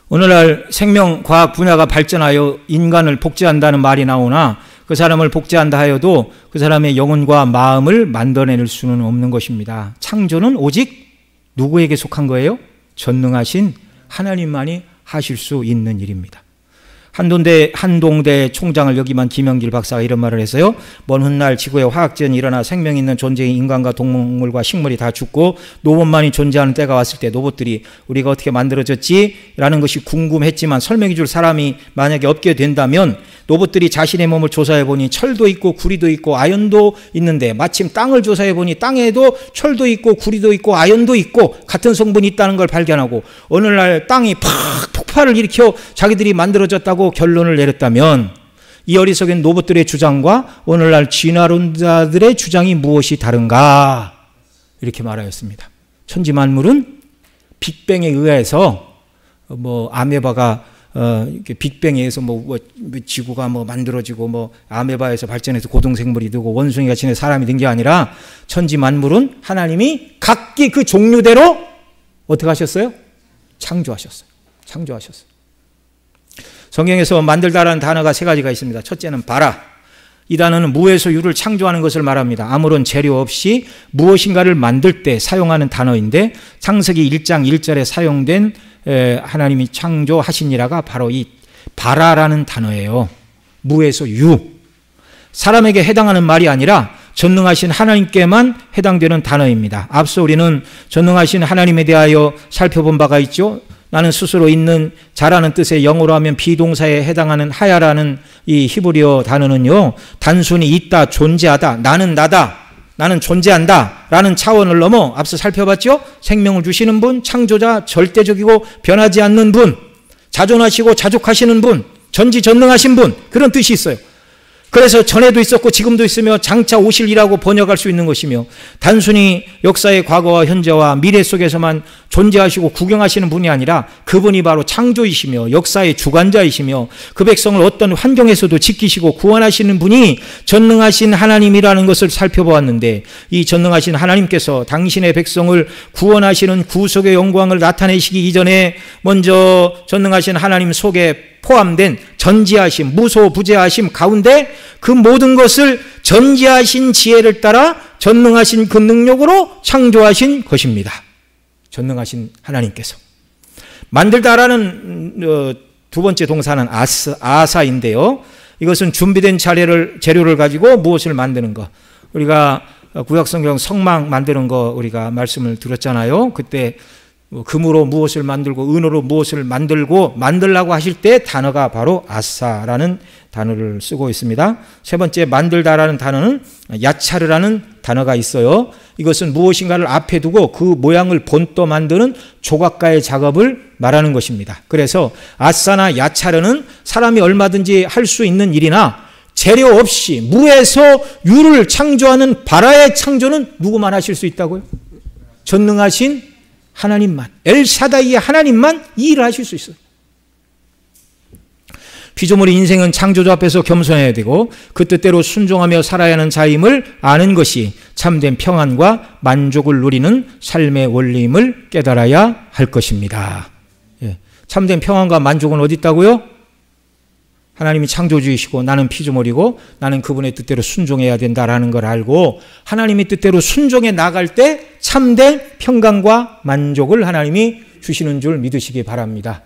오늘날 생명과학 분야가 발전하여 인간을 복제한다는 말이 나오나 그 사람을 복제한다 하여도 그 사람의 영혼과 마음을 만들어낼 수는 없는 것입니다. 창조는 오직 누구에게 속한 거예요? 전능하신 하나님만이 하실 수 있는 일입니다. 한동대 총장을 역임한 김영길 박사가 이런 말을 했어요. 먼 훗날 지구에 화학전이 일어나 생명 있는 존재인 인간과 동물과 식물이 다 죽고 로봇만이 존재하는 때가 왔을 때 로봇들이 우리가 어떻게 만들어졌지? 라는 것이 궁금했지만 설명해 줄 사람이 만약에 없게 된다면 로봇들이 자신의 몸을 조사해 보니 철도 있고 구리도 있고 아연도 있는데 마침 땅을 조사해 보니 땅에도 철도 있고 구리도 있고 아연도 있고 같은 성분이 있다는 걸 발견하고 오늘날 땅이 팍 폭발을 일으켜 자기들이 만들어졌다고 결론을 내렸다면 이 어리석은 로봇들의 주장과 오늘날 진화론자들의 주장이 무엇이 다른가? 이렇게 말하였습니다. 천지만물은 빅뱅에 의해서 아메바가 빅뱅에 의해서 지구가 만들어지고 아메바에서 발전해서 고등생물이 되고 원숭이가 지내 사람이 된 게 아니라 천지만물은 하나님이 각기 그 종류대로 어떻게 하셨어요? 창조하셨어요. 성경에서 만들다라는 단어가 세 가지가 있습니다. 첫째는 바라. 이 단어는 무에서 유를 창조하는 것을 말합니다. 아무런 재료 없이 무엇인가를 만들 때 사용하는 단어인데 창세기 1장 1절에 사용된 하나님이 창조하시니라가 바로 이 바라라는 단어예요. 무에서 유. 사람에게 해당하는 말이 아니라 전능하신 하나님께만 해당되는 단어입니다. 앞서 우리는 전능하신 하나님에 대하여 살펴본 바가 있죠. 나는 스스로 있는 자라는 뜻의 영어로 하면 비동사에 해당하는 하야라는 이 히브리어 단어는요, 단순히 있다, 존재하다, 나는 나다, 나는 존재한다 라는 차원을 넘어 앞서 살펴봤죠? 생명을 주시는 분, 창조자, 절대적이고 변하지 않는 분, 자존하시고 자족하시는 분, 전지전능하신 분, 그런 뜻이 있어요. 그래서 전에도 있었고 지금도 있으며 장차 오실 이라고 번역할 수 있는 것이며 단순히 역사의 과거와 현재와 미래 속에서만 존재하시고 구경하시는 분이 아니라 그분이 바로 창조이시며 역사의 주관자이시며 그 백성을 어떤 환경에서도 지키시고 구원하시는 분이 전능하신 하나님이라는 것을 살펴보았는데 이 전능하신 하나님께서 당신의 백성을 구원하시는 구속의 영광을 나타내시기 이전에 먼저 전능하신 하나님 속에 포함된 전지하심, 무소부재하심 가운데 그 모든 것을 전지하신 지혜를 따라 전능하신 그 능력으로 창조하신 것입니다. 전능하신 하나님께서. 만들다라는 두 번째 동사는 아사인데요. 이것은 준비된 재료를 가지고 무엇을 만드는 것. 우리가 구약성경 성막 만드는 거 우리가 말씀을 들었잖아요. 그때 금으로 무엇을 만들고 은으로 무엇을 만들라고 하실 때 단어가 바로 아사라는 단어를 쓰고 있습니다. 세 번째 만들다라는 단어는 야차르라는 단어가 있어요. 이것은 무엇인가를 앞에 두고 그 모양을 본떠 만드는 조각가의 작업을 말하는 것입니다. 그래서 아사나 야차르는 사람이 얼마든지 할 수 있는 일이나 재료 없이 무에서 유를 창조하는 바라의 창조는 누구만 하실 수 있다고요? 전능하신 하나님만, 엘샤다이의 하나님만 이 일을 하실 수 있어요. 피조물의 인생은 창조주 앞에서 겸손해야 되고 그 뜻대로 순종하며 살아야 하는 자임을 아는 것이 참된 평안과 만족을 누리는 삶의 원리임을 깨달아야 할 것입니다. 예. 참된 평안과 만족은 어디 있다고요? 하나님이 창조주이시고 나는 피조물이고 나는 그분의 뜻대로 순종해야 된다라는 걸 알고 하나님의 뜻대로 순종해 나갈 때 참된 평강과 만족을 하나님이 주시는 줄 믿으시기 바랍니다.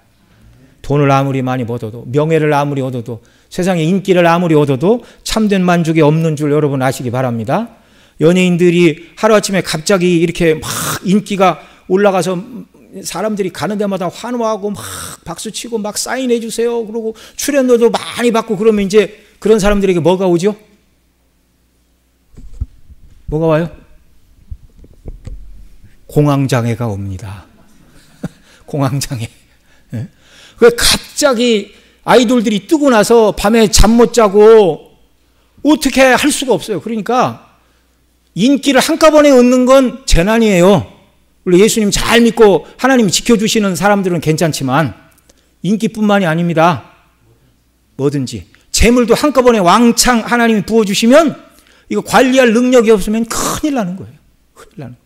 돈을 아무리 많이 벌어도 명예를 아무리 얻어도 세상에 인기를 아무리 얻어도 참된 만족이 없는 줄 여러분 아시기 바랍니다. 연예인들이 하루아침에 갑자기 이렇게 막 인기가 올라가서 사람들이 가는 데마다 환호하고 막 박수치고 막 사인해 주세요. 그러고 출연료도 많이 받고 그러면 이제 그런 사람들에게 뭐가 오죠? 뭐가 와요? 공황장애가 옵니다. 공황장애. 예? 왜 갑자기 아이돌들이 뜨고 나서 밤에 잠 못 자고 어떻게 할 수가 없어요. 그러니까 인기를 한꺼번에 얻는 건 재난이에요. 물론 예수님 잘 믿고 하나님 지켜주시는 사람들은 괜찮지만 인기뿐만이 아닙니다. 뭐든지 재물도 한꺼번에 왕창 하나님이 부어주시면 이거 관리할 능력이 없으면 큰일 나는 거예요. 큰일 나는 거예요.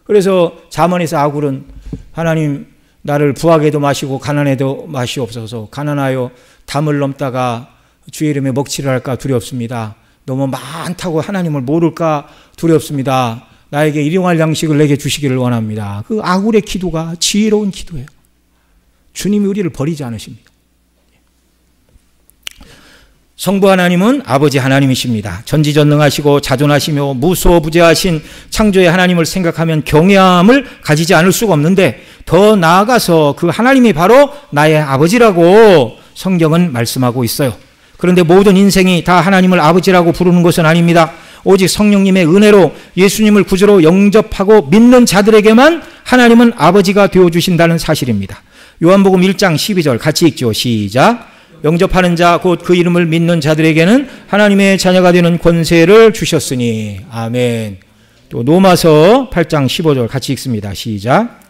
그래서 잠언에서 아굴은 하나님 나를 부하게도 마시고 가난해도 마시옵소서. 가난하여 담을 넘다가 주의 이름에 먹칠을 할까 두렵습니다. 너무 많다고 하나님을 모를까 두렵습니다. 나에게 일용할 양식을 내게 주시기를 원합니다. 그 아굴의 기도가 지혜로운 기도예요. 주님이 우리를 버리지 않으십니다. 성부 하나님은 아버지 하나님이십니다. 전지전능하시고 자존하시며 무소부재하신 창조의 하나님을 생각하면 경외함을 가지지 않을 수가 없는데 더 나아가서 그 하나님이 바로 나의 아버지라고 성경은 말씀하고 있어요. 그런데 모든 인생이 다 하나님을 아버지라고 부르는 것은 아닙니다. 오직 성령님의 은혜로 예수님을 구주로 영접하고 믿는 자들에게만 하나님은 아버지가 되어주신다는 사실입니다. 요한복음 1장 12절 같이 읽죠. 시작. 영접하는 자 곧 그 이름을 믿는 자들에게는 하나님의 자녀가 되는 권세를 주셨으니 아멘. 또 로마서 8장 15절 같이 읽습니다. 시작.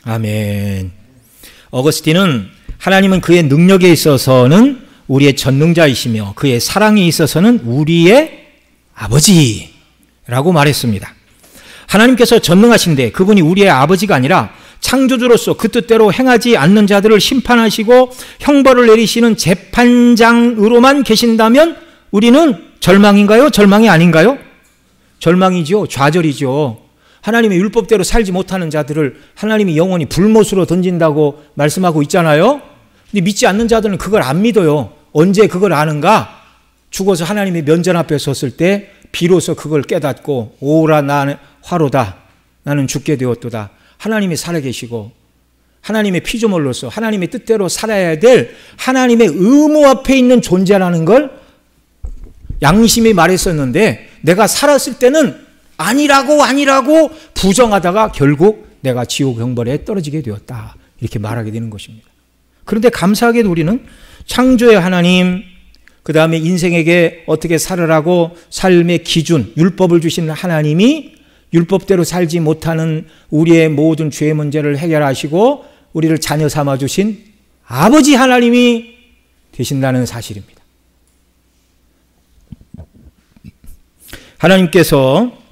아멘. 어거스틴은 하나님은 그의 능력에 있어서는 우리의 전능자이시며 그의 사랑에 있어서는 우리의 아버지라고 말했습니다. 하나님께서 전능하신데 그분이 우리의 아버지가 아니라 창조주로서 그 뜻대로 행하지 않는 자들을 심판하시고 형벌을 내리시는 재판장으로만 계신다면 우리는 절망인가요? 절망이 아닌가요? 절망이죠. 좌절이죠. 하나님의 율법대로 살지 못하는 자들을 하나님이 영원히 불못으로 던진다고 말씀하고 있잖아요. 근데 믿지 않는 자들은 그걸 안 믿어요. 언제 그걸 아는가? 죽어서 하나님의 면전 앞에 섰을 때 비로소 그걸 깨닫고 오라 나는 화로다. 나는 죽게 되었도다. 하나님이 살아계시고 하나님의 피조물로서 하나님의 뜻대로 살아야 될 하나님의 의무 앞에 있는 존재라는 걸 양심이 말했었는데 내가 살았을 때는 아니라고 부정하다가 결국 내가 지옥 형벌에 떨어지게 되었다. 이렇게 말하게 되는 것입니다. 그런데 감사하게도 우리는 창조의 하나님, 그 다음에 인생에게 어떻게 살으라고 삶의 기준, 율법을 주시는 하나님이 율법대로 살지 못하는 우리의 모든 죄의 문제를 해결하시고 우리를 자녀 삼아주신 아버지 하나님이 되신다는 사실입니다. 하나님께서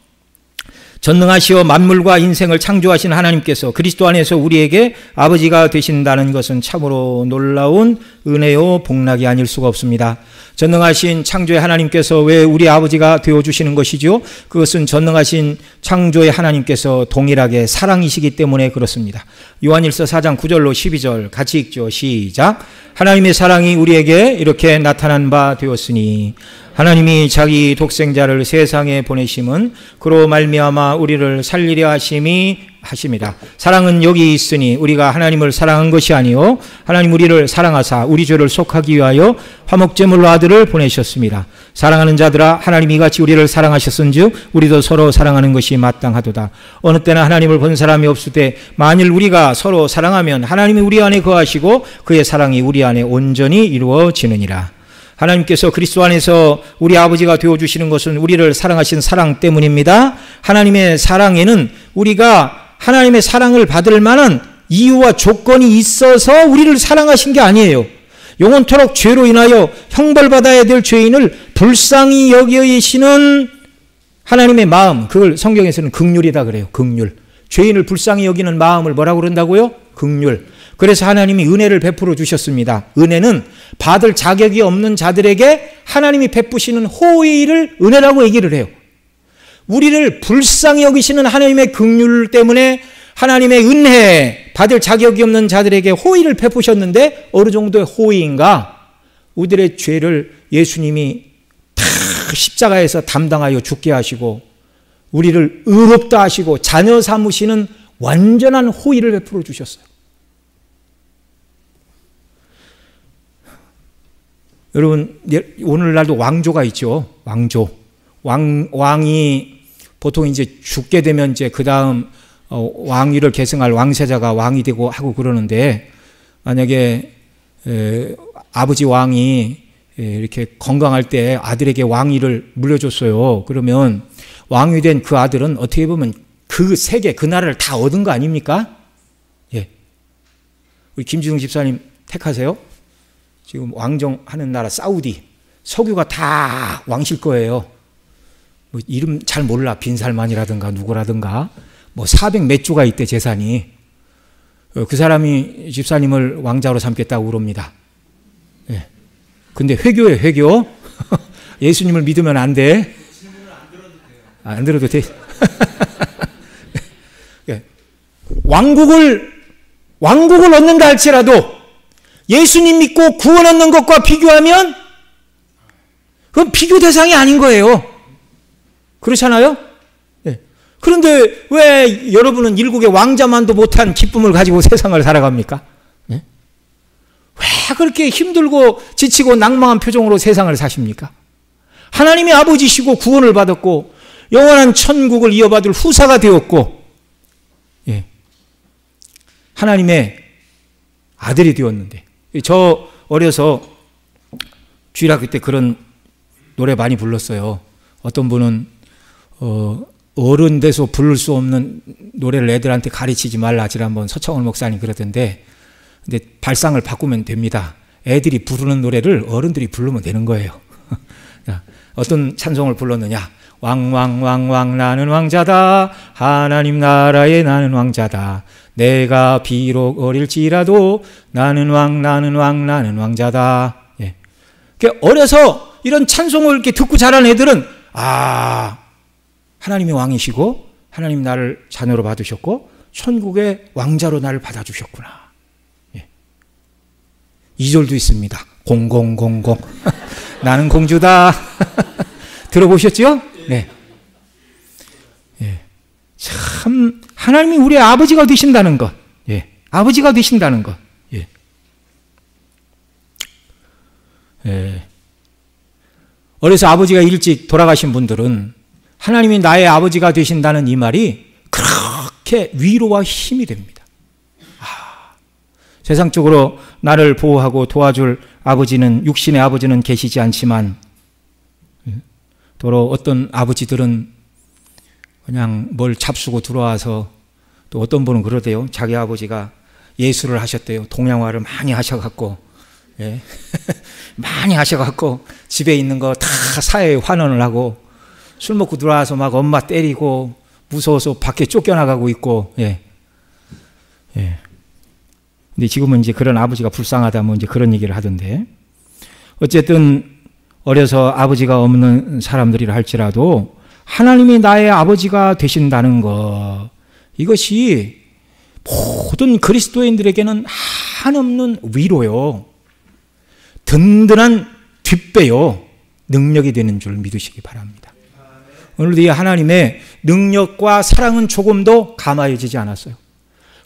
전능하시어 만물과 인생을 창조하신 하나님께서 그리스도 안에서 우리에게 아버지가 되신다는 것은 참으로 놀라운 은혜요 복락이 아닐 수가 없습니다. 전능하신 창조의 하나님께서 왜 우리 아버지가 되어주시는 것이죠? 그것은 전능하신 창조의 하나님께서 동일하게 사랑이시기 때문에 그렇습니다. 요한일서 4장 9절로 12절 같이 읽죠. 시작. 하나님의 사랑이 우리에게 이렇게 나타난 바 되었으니 하나님이 자기 독생자를 세상에 보내심은 그로 말미암아 우리를 살리려 하심이라. 사랑은 여기 있으니 우리가 하나님을 사랑한 것이 아니요 하나님 우리를 사랑하사 우리 죄를 속하기 위하여 화목제물로 아들을 보내셨습니다. 사랑하는 자들아 하나님이 같이 우리를 사랑하셨은즉 우리도 서로 사랑하는 것이 마땅하도다. 어느 때나 하나님을 본 사람이 없을 때 만일 우리가 서로 사랑하면 하나님이 우리 안에 거하시고 그의 사랑이 우리 안에 온전히 이루어지느니라. 하나님께서 그리스도 안에서 우리 아버지가 되어주시는 것은 우리를 사랑하신 사랑 때문입니다. 하나님의 사랑에는 우리가 하나님의 사랑을 받을 만한 이유와 조건이 있어서 우리를 사랑하신 게 아니에요. 영원토록 죄로 인하여 형벌받아야 될 죄인을 불쌍히 여기시는 하나님의 마음, 그걸 성경에서는 긍휼이다 그래요. 긍휼. 죄인을 불쌍히 여기는 마음을 뭐라고 그런다고요? 긍휼. 그래서 하나님이 은혜를 베풀어 주셨습니다. 은혜는 받을 자격이 없는 자들에게 하나님이 베푸시는 호의를 은혜라고 얘기를 해요. 우리를 불쌍히 여기시는 하나님의 긍휼 때문에 하나님의 은혜, 받을 자격이 없는 자들에게 호의를 베푸셨는데 어느 정도의 호의인가? 우리들의 죄를 예수님이 다 십자가에서 담당하여 죽게 하시고 우리를 의롭다 하시고 자녀 삼으시는 완전한 호의를 베풀어 주셨어요. 여러분, 오늘날도 왕조가 있죠. 왕조. 왕이 보통 이제 죽게 되면 이제 그 다음 왕위를 계승할 왕세자가 왕이 되고 하고 그러는데, 만약에 아버지 왕이 이렇게 건강할 때 아들에게 왕위를 물려줬어요. 그러면 왕이 된 그 아들은 어떻게 보면 그 세계, 그 나라를 다 얻은 거 아닙니까? 예. 우리 김지승 집사님 택하세요. 지금 왕정하는 나라 사우디, 석유가 다 왕실 거예요. 뭐 이름 잘 몰라. 빈살만이라든가 누구라든가 뭐 400 몇 조가 있대, 재산이. 그 사람이 집사님을 왕자로 삼겠다고 그럽니다. 예. 근데 회교예요, 회교. 예수님을 믿으면 안 돼. 안 들어도 돼. 예. 왕국을 얻는다 할지라도 예수님 믿고 구원 얻는 것과 비교하면 그건 비교 대상이 아닌 거예요. 그렇잖아요? 네. 그런데 왜 여러분은 일국의 왕자만도 못한 기쁨을 가지고 세상을 살아갑니까? 네? 왜 그렇게 힘들고 지치고 낭망한 표정으로 세상을 사십니까? 하나님의 아버지시고 구원을 받았고 영원한 천국을 이어받을 후사가 되었고, 예. 하나님의 아들이 되었는데, 저 어려서 주일학교 때 그런 노래 많이 불렀어요. 어떤 분은 어른 돼서 부를 수 없는 노래를 애들한테 가르치지 말라, 지난번 서창원 목사님 그러던데, 근데 발상을 바꾸면 됩니다. 애들이 부르는 노래를 어른들이 부르면 되는 거예요. 어떤 찬송을 불렀느냐? 왕왕왕왕 나는 왕자다, 하나님 나라에 나는 왕자다, 내가 비록 어릴지라도 나는 나는 왕자다. 예. 어려서 이런 찬송을 이렇게 듣고 자란 애들은, 아, 하나님이 왕이시고 하나님 나를 자녀로 받으셨고 천국의 왕자로 나를 받아주셨구나. 예. 2절도 있습니다. 0000 나는 공주다. 들어보셨죠? 네. 예. 참 하나님이 우리의 아버지가 되신다는 것, 예. 아버지가 되신다는 것, 예. 예. 어려서 아버지가 일찍 돌아가신 분들은 하나님이 나의 아버지가 되신다는 이 말이 그렇게 위로와 힘이 됩니다. 세상적으로 나를 보호하고 도와줄 아버지는, 육신의 아버지는 계시지 않지만, 도로 어떤 아버지들은 그냥 뭘 잡수고 들어와서, 또 어떤 분은 그러대요. 자기 아버지가 예술을 하셨대요. 동양화를 많이 하셔갖고, 예. 많이 하셔갖고 집에 있는 거 다 사회에 환원을 하고 술 먹고 들어와서 막 엄마 때리고 무서워서 밖에 쫓겨나가고 있고, 예. 예. 근데 지금은 이제 그런 아버지가 불쌍하다, 뭐 이제 그런 얘기를 하던데, 어쨌든 어려서 아버지가 없는 사람들이라 할지라도 하나님이 나의 아버지가 되신다는 것, 이것이 모든 그리스도인들에게는 한없는 위로요, 든든한 뒷배요, 능력이 되는 줄 믿으시기 바랍니다. 오늘도 이 하나님의 능력과 사랑은 조금도 감화해지지 않았어요.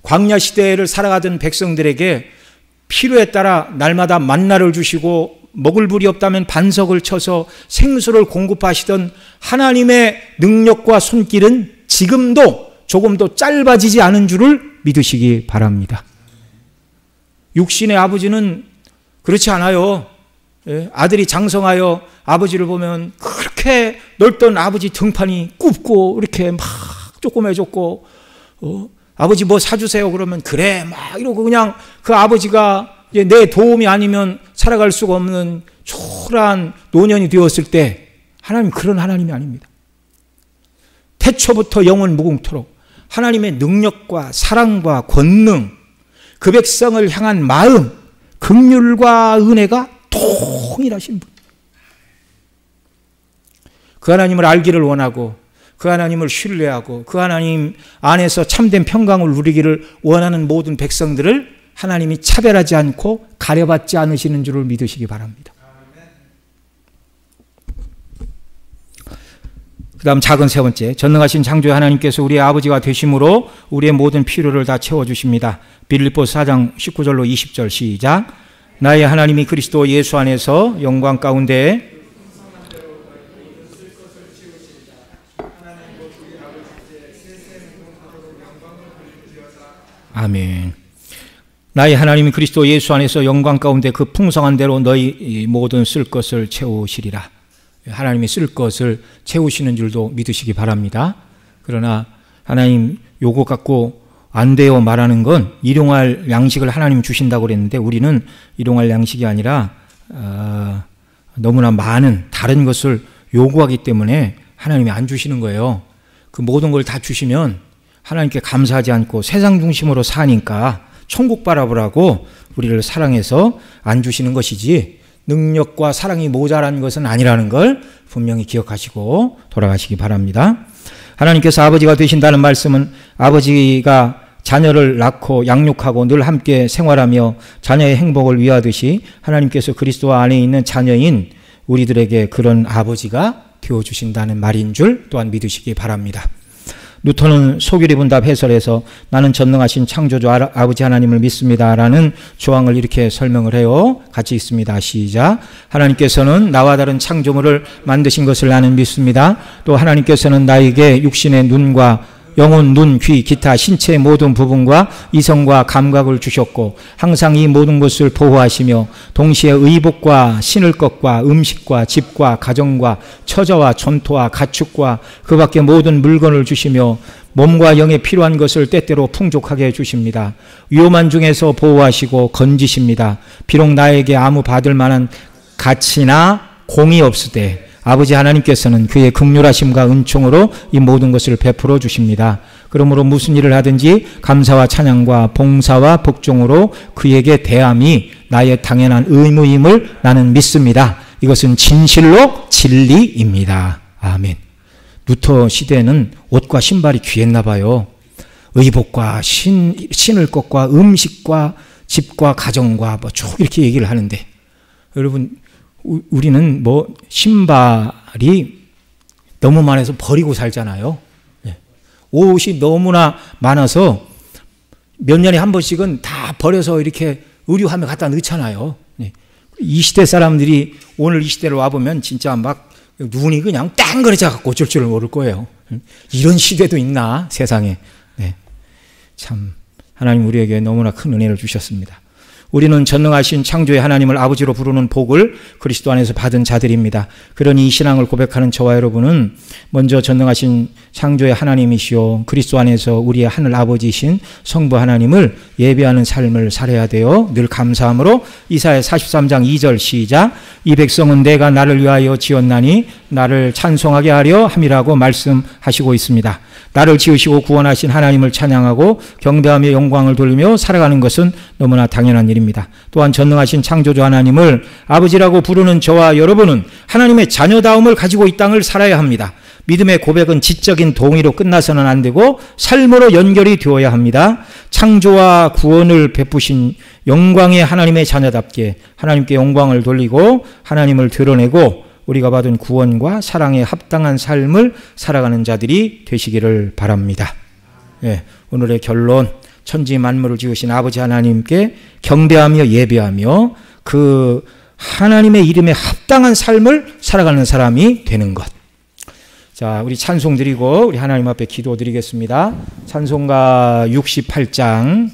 광야 시대를 살아가던 백성들에게 필요에 따라 날마다 만나를 주시고 먹을 불이 없다면 반석을 쳐서 생수를 공급하시던 하나님의 능력과 손길은 지금도 조금도 짧아지지 않은 줄을 믿으시기 바랍니다. 육신의 아버지는 그렇지 않아요. 아들이 장성하여 아버지를 보면 그렇게 넓던 아버지 등판이 굽고 이렇게 막 조그매졌고, 아버지 뭐 사주세요 그러면 그래 막 이러고, 그냥 그 아버지가 이제 내 도움이 아니면 살아갈 수가 없는 초라한 노년이 되었을 때, 하나님 그런 하나님이 아닙니다. 태초부터 영원 무궁토록 하나님의 능력과 사랑과 권능, 그 백성을 향한 마음, 긍휼과 은혜가 통일하신 분. 그 하나님을 알기를 원하고, 그 하나님을 신뢰하고, 그 하나님 안에서 참된 평강을 누리기를 원하는 모든 백성들을 하나님이 차별하지 않고 가려받지 않으시는 줄을 믿으시기 바랍니다. 그 다음 작은 세 번째, 전능하신 창조의 하나님께서 우리의 아버지가 되심으로 우리의 모든 필요를 다 채워주십니다. 빌립보서 4장 19절로 20절 시작. 나의 하나님이 그리스도 예수 안에서 영광 가운데 아멘. 나의 하나님이 그리스도 예수 안에서 영광 가운데 그 풍성한 대로 너희 모든 쓸 것을 채우시리라. 하나님이 쓸 것을 채우시는 줄도 믿으시기 바랍니다. 그러나 하나님 요거 갖고 안 돼요 말하는 건 일용할 양식을 하나님 주신다고 그랬는데 우리는 일용할 양식이 아니라 너무나 많은 다른 것을 요구하기 때문에 하나님이 안 주시는 거예요. 그 모든 걸 다 주시면 하나님께 감사하지 않고 세상 중심으로 사니까 천국 바라보라고 우리를 사랑해서 안 주시는 것이지 능력과 사랑이 모자란 것은 아니라는 걸 분명히 기억하시고 돌아가시기 바랍니다. 하나님께서 아버지가 되신다는 말씀은 아버지가 자녀를 낳고 양육하고 늘 함께 생활하며 자녀의 행복을 위하듯이 하나님께서 그리스도 안에 있는 자녀인 우리들에게 그런 아버지가 되어주신다는 말인 줄 또한 믿으시기 바랍니다. 루터는 소규리분답 해설에서 나는 전능하신 창조주 아버지 하나님을 믿습니다라는 조항을 이렇게 설명을 해요. 같이 읽습니다. 시작. 하나님께서는 나와 다른 창조물을 만드신 것을 나는 믿습니다. 또 하나님께서는 나에게 육신의 눈과 영혼, 눈, 귀, 기타 신체의 모든 부분과 이성과 감각을 주셨고 항상 이 모든 것을 보호하시며 동시에 의복과 신을 것과 음식과 집과 가정과 처자와 전토와 가축과 그 밖에 모든 물건을 주시며 몸과 영에 필요한 것을 때때로 풍족하게 해주십니다. 위험한 중에서 보호하시고 건지십니다. 비록 나에게 아무 받을 만한 가치나 공이 없으되 아버지 하나님께서는 그의 긍휼하심과 은총으로 이 모든 것을 베풀어 주십니다. 그러므로 무슨 일을 하든지 감사와 찬양과 봉사와 복종으로 그에게 대함이 나의 당연한 의무임을 나는 믿습니다. 이것은 진실로 진리입니다. 아멘. 루터 시대에는 옷과 신발이 귀했나 봐요. 의복과 신을 것과 음식과 집과 가정과 뭐 쭉 이렇게 얘기를 하는데 여러분 우리는 뭐 신발이 너무 많아서 버리고 살잖아요. 옷이 너무나 많아서 몇 년에 한 번씩은 다 버려서 이렇게 의류함에 갖다 넣잖아요. 이 시대 사람들이 오늘 이 시대로 와보면 진짜 막 눈이 그냥 땡그레져 갖고 어쩔 줄 모를 거예요. 이런 시대도 있나 세상에. 참 하나님 우리에게 너무나 큰 은혜를 주셨습니다. 우리는 전능하신 창조의 하나님을 아버지로 부르는 복을 그리스도 안에서 받은 자들입니다. 그러니 이 신앙을 고백하는 저와 여러분은 먼저 전능하신 창조의 하나님이시오 그리스도 안에서 우리의 하늘 아버지이신 성부 하나님을 예배하는 삶을 살아야 돼요. 늘 감사함으로 이사야 43장 2절 시작. 이 백성은 내가 나를 위하여 지었나니 나를 찬송하게 하려 함이라고 말씀하시고 있습니다. 나를 지으시고 구원하신 하나님을 찬양하고 경배하며 영광을 돌리며 살아가는 것은 너무나 당연한 일입니다. 또한 전능하신 창조주 하나님을 아버지라고 부르는 저와 여러분은 하나님의 자녀다움을 가지고 이 땅을 살아야 합니다. 믿음의 고백은 지적인 동의로 끝나서는 안 되고 삶으로 연결이 되어야 합니다. 창조와 구원을 베푸신 영광의 하나님의 자녀답게 하나님께 영광을 돌리고 하나님을 드러내고 우리가 받은 구원과 사랑에 합당한 삶을 살아가는 자들이 되시기를 바랍니다. 오늘의 결론, 천지 만물을 지으신 아버지 하나님께 경배하며 예배하며 그 하나님의 이름에 합당한 삶을 살아가는 사람이 되는 것. 자, 우리 찬송 드리고 우리 하나님 앞에 기도 드리겠습니다. 찬송가 68장